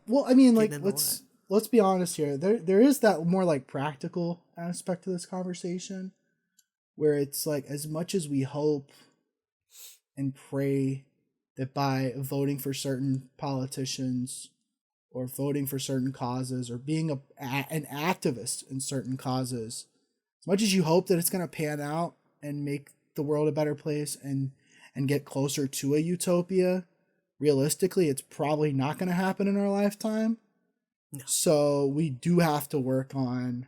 well, I mean, like, let's be honest here. There is that more like practical aspect to this conversation, where it's like, as much as we hope and pray that by voting for certain politicians or voting for certain causes or being an activist in certain causes, as much as you hope that it's going to pan out and make the world a better place and get closer to a utopia, realistically, it's probably not going to happen in our lifetime. No. So we do have to work on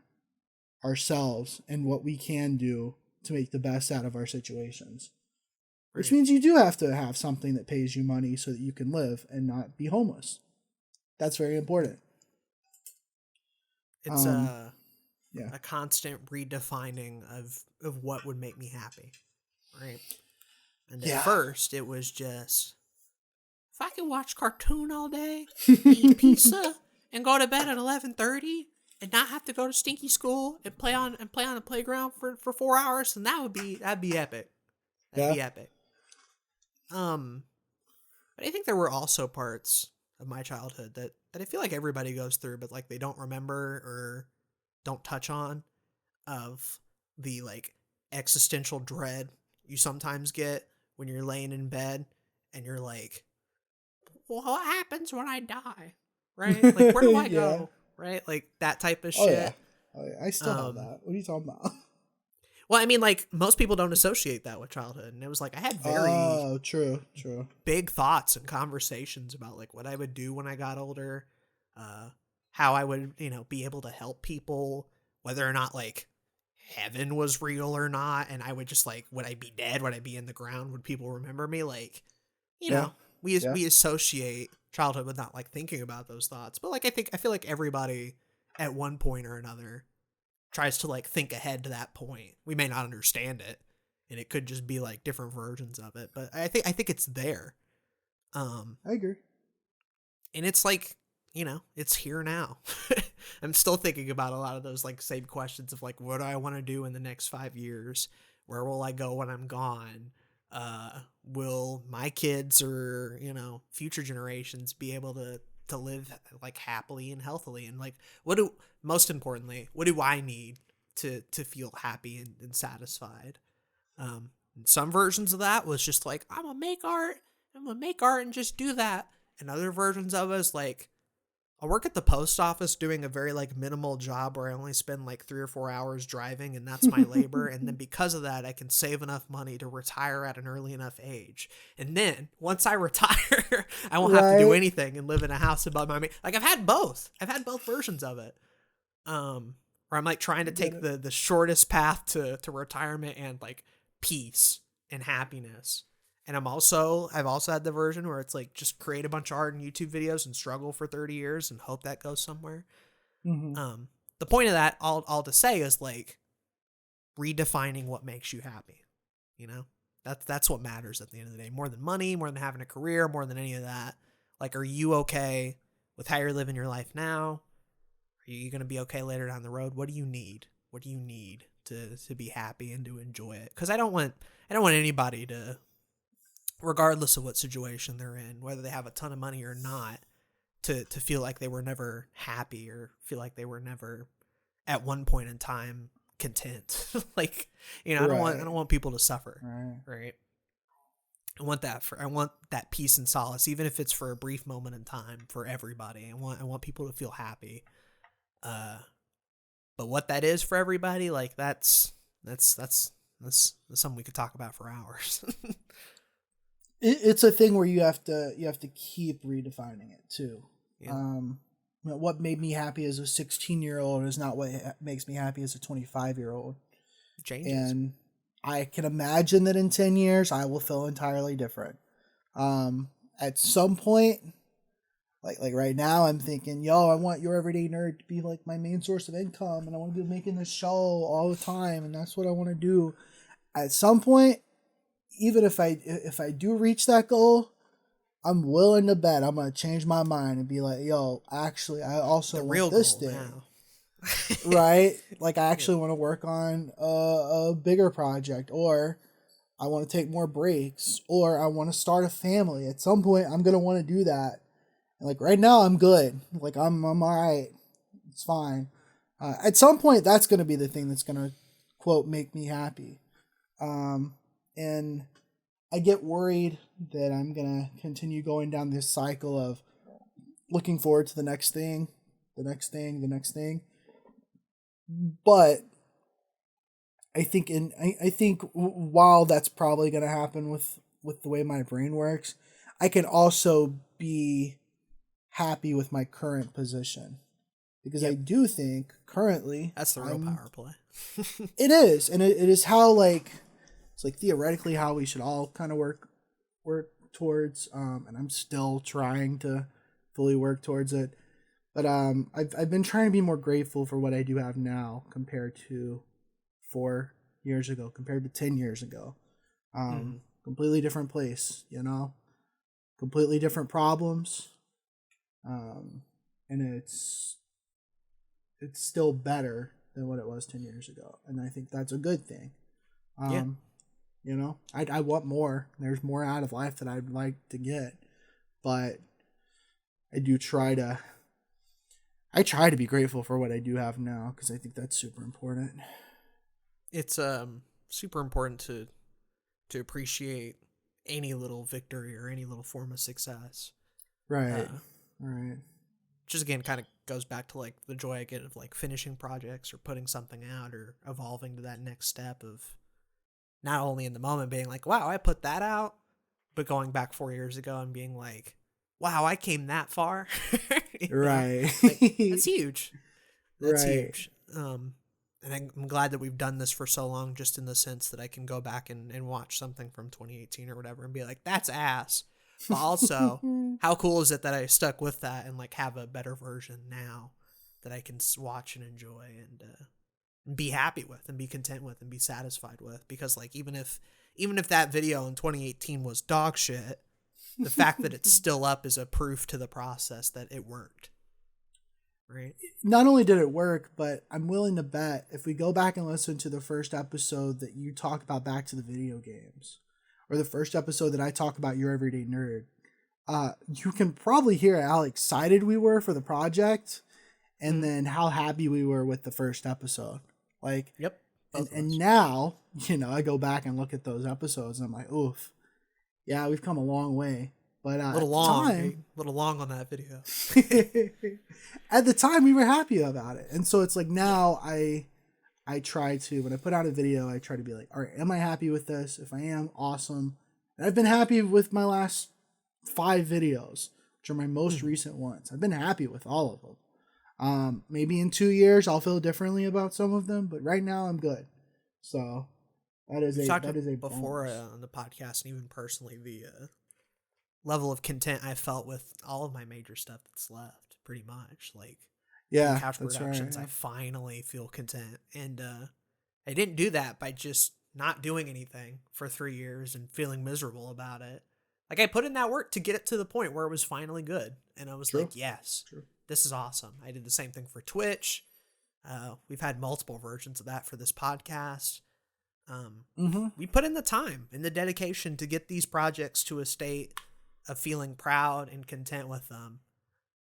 ourselves and what we can do to make the best out of our situations. Right. Which means you do have to have something that pays you money so that you can live and not be homeless. That's very important. It's a constant redefining of what would make me happy, right? And at first, it was just, if I could watch cartoon all day, eat pizza, and go to bed at 11:30, and not have to go to stinky school and play on the playground for 4 hours, and that'd be epic. That'd be epic. But I think there were also parts of my childhood that I feel like everybody goes through, but like they don't remember or don't touch on, of the like existential dread you sometimes get when you're laying in bed and you're like, well, what happens when I die? Right? Like, where do I go? Right? Like that type of shit. Oh, yeah. I still have that. What are you talking about? Well, I mean, like, most people don't associate that with childhood. And it was like, I had very true. big thoughts and conversations about like what I would do when I got older, how I would, be able to help people, whether or not like heaven was real or not. And I would just like, would I be dead? Would I be in the ground? Would people remember me? Like, we associate childhood with not like thinking about those thoughts. But like, I feel like everybody at one point or another tries to like think ahead to that point. We may not understand it, and it could just be like different versions of it, but I think it's there. I agree. And it's like, it's here now. I'm still thinking about a lot of those like same questions of like, what do I want to do in the next 5 years? Where will I go when I'm gone? Will my kids or, future generations be able to live like happily and healthily? And like, most importantly, what do I need to feel happy and satisfied? Some versions of that was just like, I'm gonna make art and just do that. And other versions of us, like, I work at the post office doing a very like minimal job where I only spend like 3 or 4 hours driving, and that's my labor. And then because of that, I can save enough money to retire at an early enough age. And then once I retire, I won't have to do anything and live in a house above my means. Like I've had both versions of it. Where I'm like trying to take the shortest path to retirement and like peace and happiness. And I've also had the version where it's like just create a bunch of art and YouTube videos and struggle for 30 years and hope that goes somewhere. Mm-hmm. The point of that, all to say, is like redefining what makes you happy. That's what matters at the end of the day. More than money, more than having a career, more than any of that. Like, are you okay with how you're living your life now? Are you going to be okay later down the road? What do you need? What do you need to be happy and to enjoy it? Because I don't want anybody to, regardless of what situation they're in, whether they have a ton of money or not, to feel like they were never happy or feel like they were never at one point in time content. Like, I don't want people to suffer. Right. I want that peace and solace, even if it's for a brief moment in time, for everybody. I want people to feel happy. But what that is for everybody, like that's That's something we could talk about for hours. It's a thing where you have to keep redefining it too. Yeah. What made me happy as a 16-year-old is not what makes me happy as a 25-year-old. Changes. And I can imagine that in 10 years I will feel entirely different. At some point, like right now, I'm thinking, yo, I want Your Everyday Nerd to be like my main source of income, and I want to be making this show all the time, and that's what I want to do. At some point, even if I do reach that goal, I'm willing to bet I'm gonna change my mind and be like, yo, actually, I also The want real this goal thing. now. Right? Like, I actually want to work on a bigger project, or I want to take more breaks, or I want to start a family. At some point, I'm going to want to do that. And like right now, I'm good. Like, I'm all right. It's fine. At some point, that's going to be the thing that's going to, quote, make me happy. And I get worried that I'm going to continue going down this cycle of looking forward to the next thing, the next thing, the next thing. But I think while that's probably going to happen with the way my brain works, I can also be happy with my current position, because I do think currently That's the real power play. it is, and it is how, like, it's like theoretically how we should all kind of work towards, and I'm still trying to fully work towards it. But I've been trying to be more grateful for what I do have now compared to 4 years ago, compared to 10 years ago. Completely different place, completely different problems. And it's still better than what it was 10 years ago. And I think that's a good thing. I want more. There's more out of life that I'd like to get, but I try to be grateful for what I do have now, because I think that's super important. It's super important to appreciate any little victory or any little form of success. Right. Right. Just again kind of goes back to like the joy I get of like finishing projects or putting something out or evolving to that next step of not only in the moment being like, wow, I put that out, but going back 4 years ago and being like, wow, I came that far. Right. Like, that's huge. That's right. huge. And I'm glad that we've done this for so long, just in the sense that I can go back and watch something from 2018 or whatever and be like, that's ass. But also, how cool is it that I stuck with that and like have a better version now that I can watch and enjoy and be happy with and be content with and be satisfied with? Because like even if that video in 2018 was dog shit, the fact that it's still up is a proof to the process that it worked. Right? Not only did it work, but I'm willing to bet if we go back and listen to the first episode that you talk about Back to the Video Games, or the first episode that I talk about Your Everyday Nerd, you can probably hear how excited we were for the project, and then how happy we were with the first episode. Like, yep. And now, I go back and look at those episodes and I'm like, oof, yeah, we've come a long way. But a little long on that video. At the time, we were happy about it. And so it's like now I try to, when I put out a video, I try to be like, all right, am I happy with this? If I am, awesome. And I've been happy with my last 5 videos, which are my most recent ones. I've been happy with all of them. Maybe in 2 years, I'll feel differently about some of them, but right now I'm good. So that is a before bonus. On the podcast, and even personally, the level of content I felt with all of my major stuff that's left, pretty much. Like, Couch Productions, right. I finally feel content. And I didn't do that by just not doing anything for 3 years and feeling miserable about it. Like, I put in that work to get it to the point where it was finally good. And I was like, yes, this is awesome. I did the same thing for Twitch. We've had multiple versions of that for this podcast. We put in the time and the dedication to get these projects to a state of feeling proud and content with them.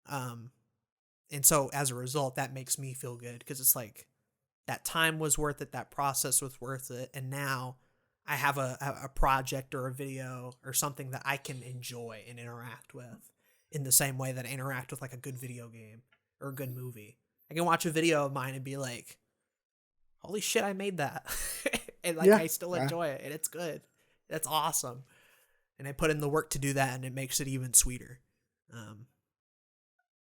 And so as a result, that makes me feel good, because it's like that time was worth it. That process was worth it. And now I have a project or a video or something that I can enjoy and interact with in the same way that I interact with like a good video game or a good movie. I can watch a video of mine and be like, holy shit, I made that. And like, Yeah. I still enjoy it, and it's good. That's awesome. And I put in the work to do that, and it makes it even sweeter.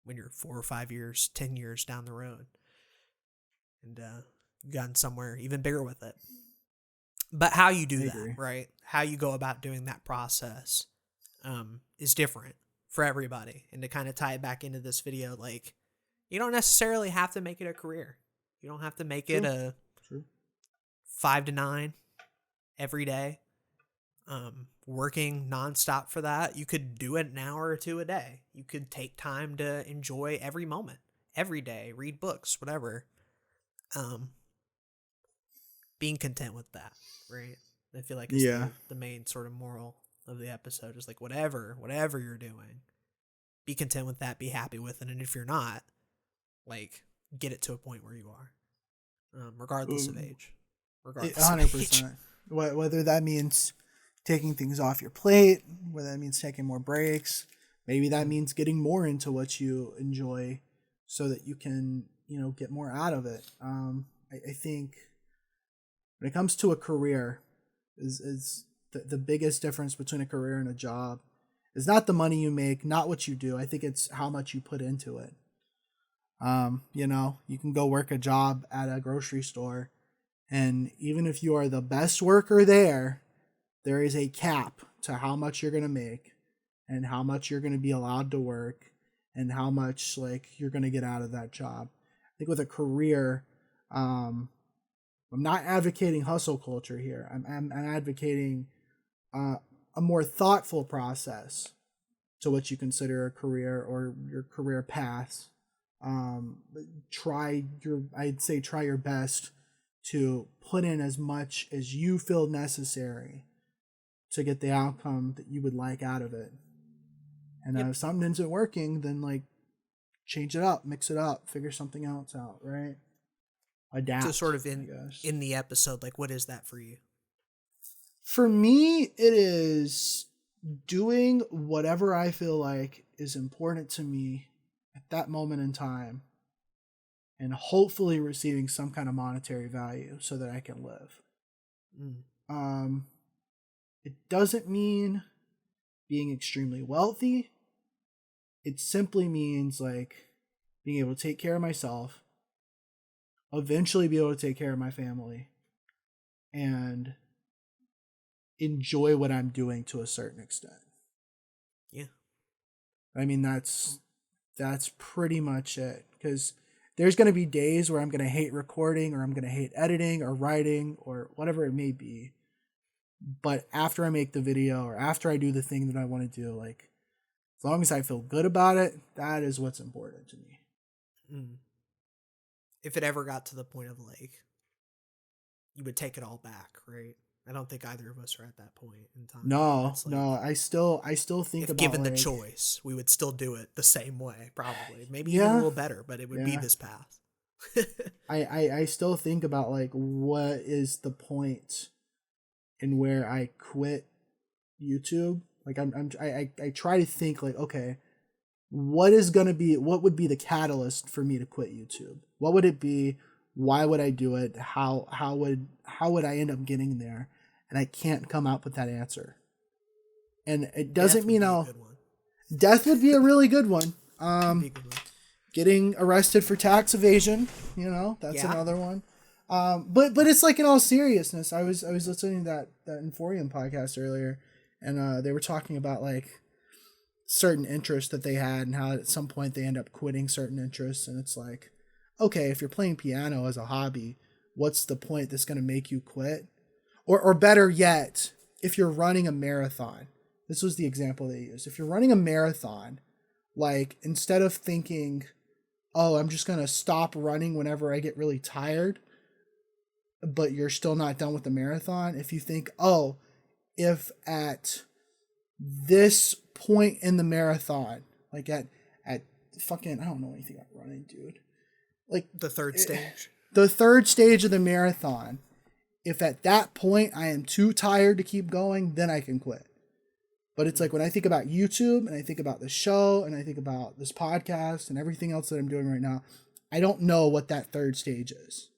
When you're 4 or 5 years, 10 years down the road, and you've gotten somewhere even bigger with it. But how you do that, right? How you go about doing that process is different for everybody. And to kind of tie it back into this video, like, you don't necessarily have to make it a career. You don't have to make it a 5 to 9 every day, working nonstop for that. You could do it an hour or two a day. You could take time to enjoy every moment, every day, read books, whatever. Being content with that, right? I feel like it's the main sort of moral of the episode is like, whatever you're doing, be content with that, be happy with it. And if you're not, like, get it to a point where you are, regardless of age. 100%. Whether that means taking things off your plate, whether that means taking more breaks, maybe that means getting more into what you enjoy so that you can, get more out of it. I think when it comes to a career, is the biggest difference between a career and a job is not the money you make, not what you do. I think it's how much you put into it. You can go work a job at a grocery store, and even if you are the best worker there is a cap to how much you're going to make and how much you're going to be allowed to work and how much you're going to get out of that job. I think with a career, I'm not advocating hustle culture here. I'm advocating a more thoughtful process to what you consider a career or your career path. Try your best to put in as much as you feel necessary to get the outcome that you would like out of it. And if something isn't working, then change it up, mix it up, figure something else out, right? Adapt. So sort of in the episode, what is that for you? For me, it is doing whatever I feel like is important to me at that moment in time and hopefully receiving some kind of monetary value so that I can live. It doesn't mean being extremely wealthy. It simply means being able to take care of myself, eventually be able to take care of my family, and enjoy what I'm doing to a certain extent. Yeah. I mean, that's pretty much it. Because there's going to be days where I'm going to hate recording or I'm going to hate editing or writing or whatever it may be. But after I make the video or after I do the thing that I want to do, as long as I feel good about it, that is what's important to me. If it ever got to the point of you would take it all back, right? I don't think either of us are at that point in time. No. I still think if about given the choice, we would still do it the same way, probably. Maybe even a little better, but it would be this path. I still think about what is the point in where I quit YouTube. I try to think okay, what would be the catalyst for me to quit YouTube? What would it be? Why would I do it? How would I end up getting there? And I can't come up with that answer. And it doesn't mean death would be a really good one. Getting arrested for tax evasion, that's another one. But it's in all seriousness, I was listening to that Inforium podcast earlier, and they were talking about certain interests that they had and how at some point they end up quitting certain interests, and it's okay, if you're playing piano as a hobby, what's the point that's going to make you quit? Or better yet, if you're running a marathon, this was the example they used. If you're running a marathon, instead of thinking, oh, I'm just going to stop running whenever I get really tired, but you're still not done with the marathon. If you think, oh, if at this point in the marathon, at fucking, I don't know anything about running, dude. The third stage. The third stage of the marathon. If at that point I am too tired to keep going, then I can quit. But it's when I think about YouTube and I think about the show and I think about this podcast and everything else that I'm doing right now, I don't know what that third stage is.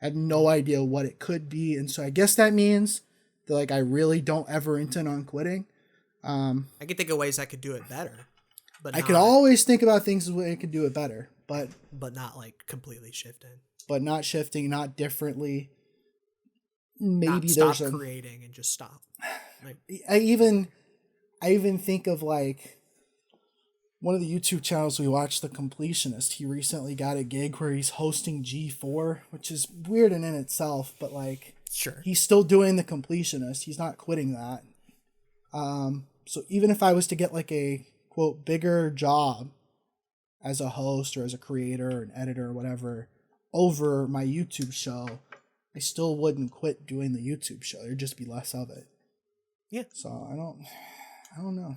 I had no idea what it could be. And so I guess that means that like I really don't ever intend on quitting. I can think of ways I could do it better, but I could always think about things where I could do it better, but not like completely shifting. But not shifting, not differently. Maybe not there's stop creating and just stop. Like, I even think of like one of the YouTube channels we watched, The Completionist. He recently got a gig where he's hosting G4, which is weird in itself, but like sure, he's still doing The Completionist. He's not quitting that. So even if I was to get like a quote bigger job as a host or as a creator or an editor or whatever over my YouTube show, I still wouldn't quit doing the YouTube show. There'd just be less of it. Yeah. So I don't know.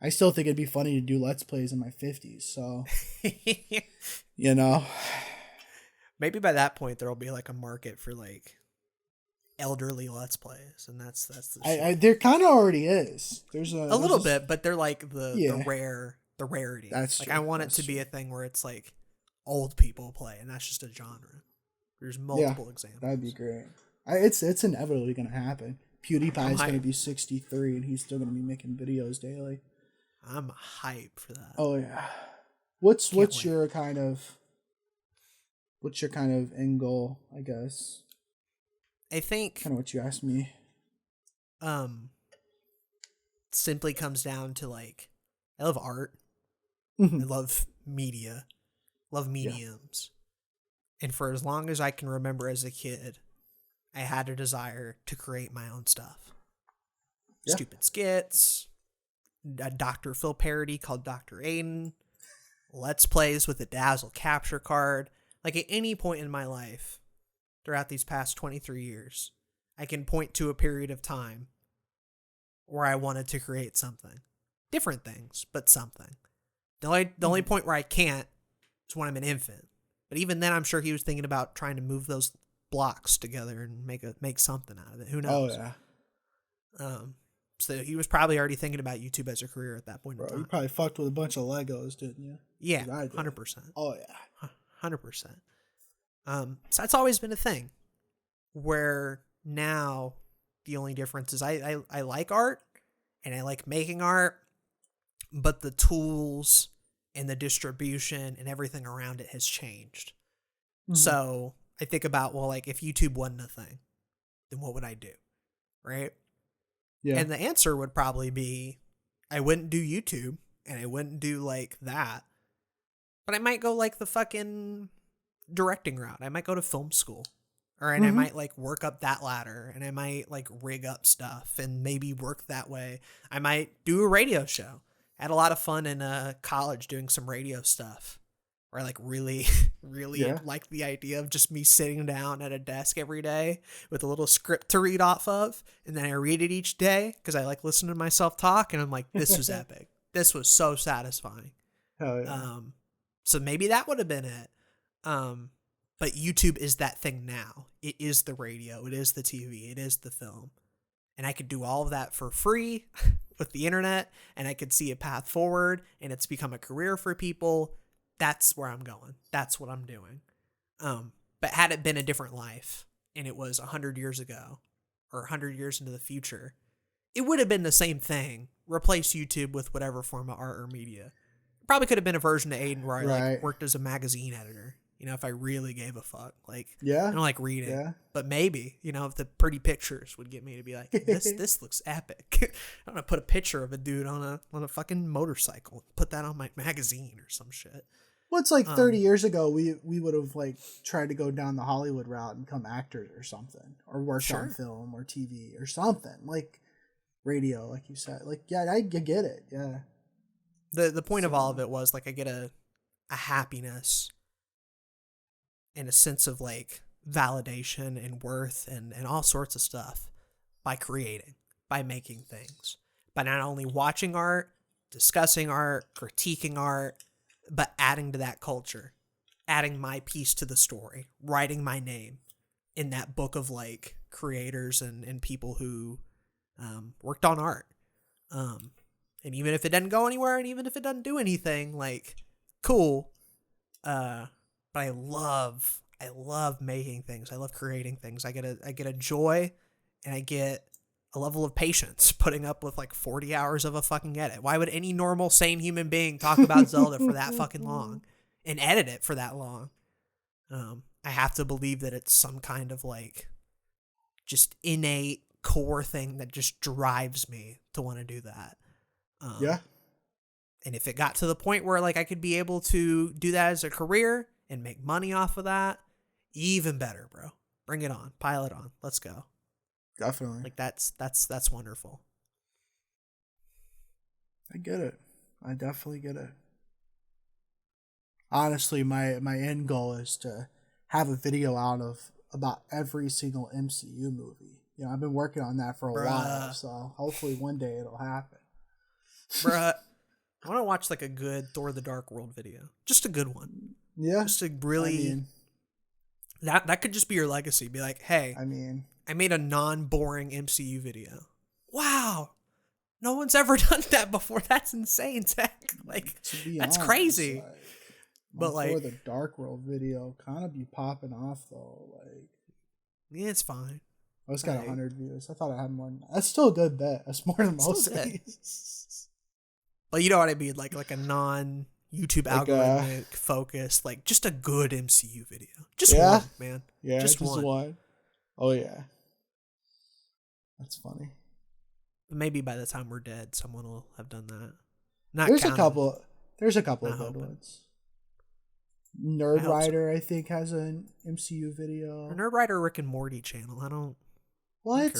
I still think it'd be funny to do Let's Plays in my 50s. So, you know. Maybe by that point there'll be like a market for like elderly Let's Plays, and that's the there kind of already is. There's a little bit, but they're like the rarity. That's like true. I want it to be a thing where it's like old people play, and that's just a genre. There's multiple examples. That'd be great. It's inevitably gonna happen. PewDiePie's gonna be 63, and he's still gonna be making videos daily. I'm hyped for that. Oh yeah. What's your kind of end goal, I guess? I think kind of what you asked me. Simply comes down to like I love art. I love media. Love mediums. Yeah. And for as long as I can remember as a kid, I had a desire to create my own stuff. Yeah. Stupid skits, a Dr. Phil parody called Dr. Aden, Let's Plays with a Dazzle capture card. Like at any point in my life, throughout these past 23 years, I can point to a period of time where I wanted to create something. Different things, but something. The only point where I can't is when I'm an infant. But even then, I'm sure he was thinking about trying to move those blocks together and make something out of it. Who knows? Oh, yeah. So he was probably already thinking about YouTube as a career at that point in time. You probably fucked with a bunch of Legos, didn't you? Yeah, 100%. Oh, yeah. 100%. So that's always been a thing. Where now the only difference is I like art and I like making art, but the tools and the distribution and everything around it has changed. Mm-hmm. So I think about, well, like if YouTube wasn't a thing, then what would I do? Right? Yeah. And the answer would probably be I wouldn't do YouTube and I wouldn't do like that. But I might go like the fucking directing route. I might go to film school. I might like work up that ladder and I might like rig up stuff and maybe work that way. I might do a radio show. I had a lot of fun in college doing some radio stuff where I like really liked the idea of just me sitting down at a desk every day with a little script to read off of. And then I read it each day because I like listening to myself talk. And I'm like, this was epic. This was so satisfying. Hell yeah. So maybe that would have been it. But YouTube is that thing now. It is the radio. It is the TV. It is the film. And I could do all of that for free with the internet. And I could see a path forward. And it's become a career for people. That's where I'm going. That's what I'm doing. But had it been a different life, and it was 100 years ago, or 100 years into the future, it would have been the same thing. Replace YouTube with whatever form of art or media. Probably could have been a version of Aden where I like worked as a magazine editor. You know, if I really gave a fuck, like, I don't like reading, but maybe, you know, if the pretty pictures would get me to be like, this looks epic. I'm gonna put a picture of a dude on a fucking motorcycle, put that on my magazine or some shit. Well, it's like 30 years ago, we would have like tried to go down the Hollywood route and become actors or something, or worked on film or TV or something, like radio, like you said. Like, yeah, I get it. Yeah. The point of all of it was like I get a happiness and a sense of like validation and worth and all sorts of stuff by creating, by making things, by not only watching art, discussing art, critiquing art, but adding to that culture, adding my piece to the story, writing my name in that book of like creators and people who worked on art. And even if it doesn't go anywhere and even if it doesn't do anything, like, cool. But I love I love making things. I love creating things. I get a joy, and I get a level of patience putting up with like 40 hours of a fucking edit. Why would any normal, sane human being talk about Zelda for that fucking long and edit it for that long? I have to believe that it's some kind of like just innate core thing that just drives me to want to do that. Yeah. And if it got to the point where like I could be able to do that as a career and make money off of that, even better, bro. Bring it on. Pile it on. Let's go. Definitely. Like that's wonderful. I get it. I definitely get it. Honestly, my end goal is to have a video out of about every single MCU movie. You know, I've been working on that for a while, so hopefully one day it'll happen. Bruh, I want to watch like a good Thor: The Dark World video. Just a good one. Yeah. Just to really... that could just be your legacy. Be like, hey, I made a non-boring MCU video. Wow. No one's ever done that before. That's insane, Zach. Like, that's honest, crazy. But like, Thor: The Dark World video kind of be popping off though. Like, yeah, it's fine. I just got 100 views. I thought I had more than that. That's still a good bet. That's more than most things. But you know what I mean? Like a non-YouTube algorithmic focus, like just a good MCU video. Just one, man. Yeah, just one. Oh yeah. That's funny. Maybe by the time we're dead, someone will have done that. There's a couple of good ones. Nerd Rider, I think, has an MCU video. Nerd Rider Rick and Morty channel. I don't care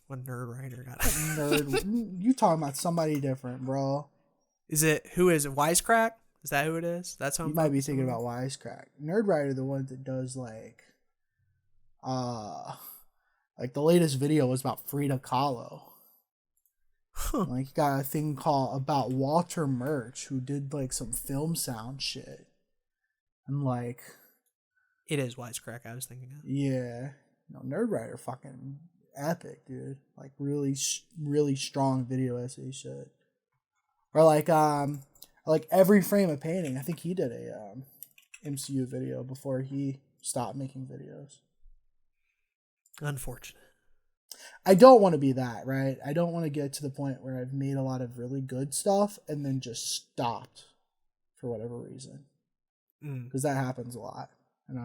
what Nerd Rider got. You talking about somebody different, bro. Who is it? Wisecrack? Is that who it is? That's who you might be thinking about Wisecrack. Nerd Rider, the one that does like the latest video was about Frida Kahlo. Huh. Like, he got a thing called about Walter Murch, who did like some film sound shit. And like, it is Wisecrack I was thinking of. Yeah. No, Nerd Rider fucking epic, dude. Like really, really strong video essay shit. Or like Every Frame of Painting. I think he did a MCU video before he stopped making videos. Unfortunate. I don't want to be that, right? I don't want to get to the point where I've made a lot of really good stuff and then just stopped for whatever reason. Because that happens a lot. And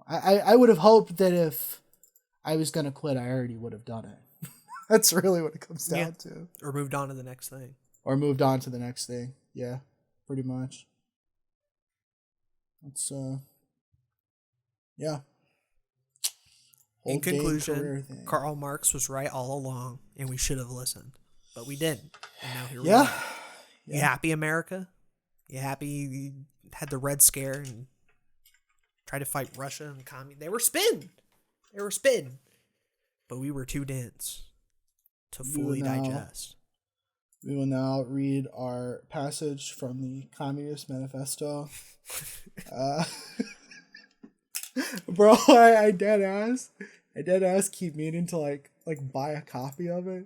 I would have hoped that if I was going to quit, I already would have done it. That's really what it comes down to. Or moved on to the next thing. Yeah, pretty much. It's, yeah. In conclusion, Karl Marx was right all along, and we should have listened. But we didn't. And now here we are. You happy, America? You happy you had the Red Scare and tried to fight Russia and communism? They were spin. But we were too dense to fully digest. We will now read our passage from the Communist Manifesto. Bro, I dead ass keep meaning to like buy a copy of it.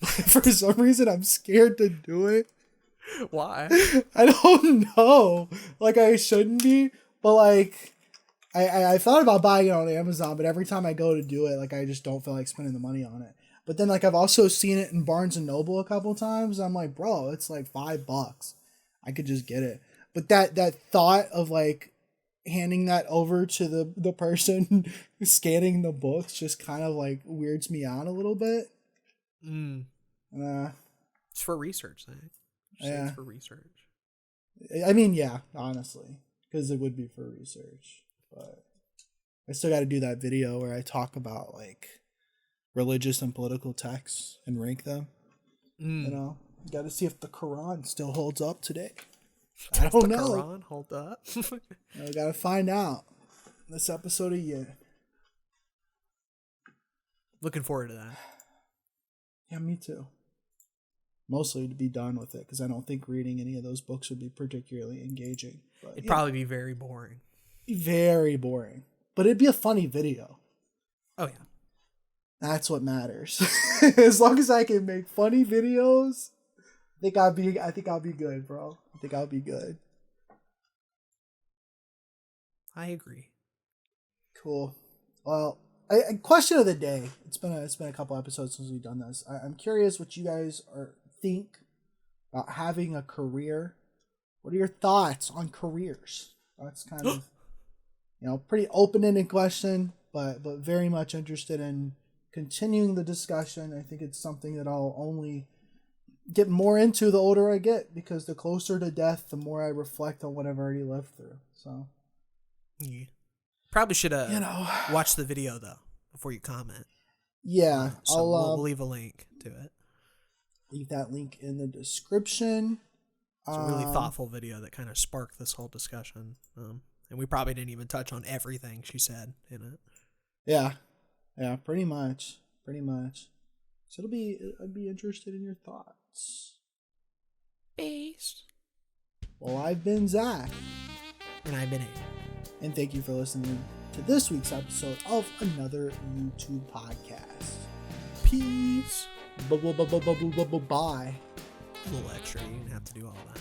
For some reason, I'm scared to do it. Why? I don't know. Like, I shouldn't be, but like, I thought about buying it on Amazon, but every time I go to do it, like, I just don't feel like spending the money on it. But then, like, I've also seen it in Barnes and Noble a couple times. I'm like, bro, it's like $5. I could just get it. But that thought of like handing that over to the person scanning the books just kind of like weirds me out a little bit. It's for research, thing. Yeah, it's for research. I mean, yeah, honestly, because it would be for research, but I still got to do that video where I talk about like religious and political texts and rank them. You know, got to see if the Quran still holds up today. I don't know. Quran hold up. I gotta find out this episode of Year. Looking forward to that. Yeah, me too. Mostly to be done with it, because I don't think reading any of those books would be particularly engaging. But, it'd probably be very boring. Very boring. But it'd be a funny video. Oh, yeah. That's what matters. As long as I can make funny videos, I think I'll be good, bro. I think I'll be good. I agree. Cool. Well, question of the day. It's been a couple episodes since we've done this. I'm curious what you guys think about having a career. What are your thoughts on careers? That's kind of pretty open-ended question, but very much interested in continuing the discussion. I think it's something that I'll only get more into the older I get, because the closer to death, the more I reflect on what I've already lived through. So, yeah. Probably should watch the video though before you comment. Yeah, so we'll leave a link to it. Leave that link in the description. It's a really thoughtful video that kind of sparked this whole discussion. And we probably didn't even touch on everything she said in it. Yeah, pretty much. So I'd be interested in your thoughts. Peace. Well, I've been Zach. And I've been Aden. And thank you for listening to this week's episode of another YouTube podcast. Peace. Bye. A little extra. You didn't have to do all that.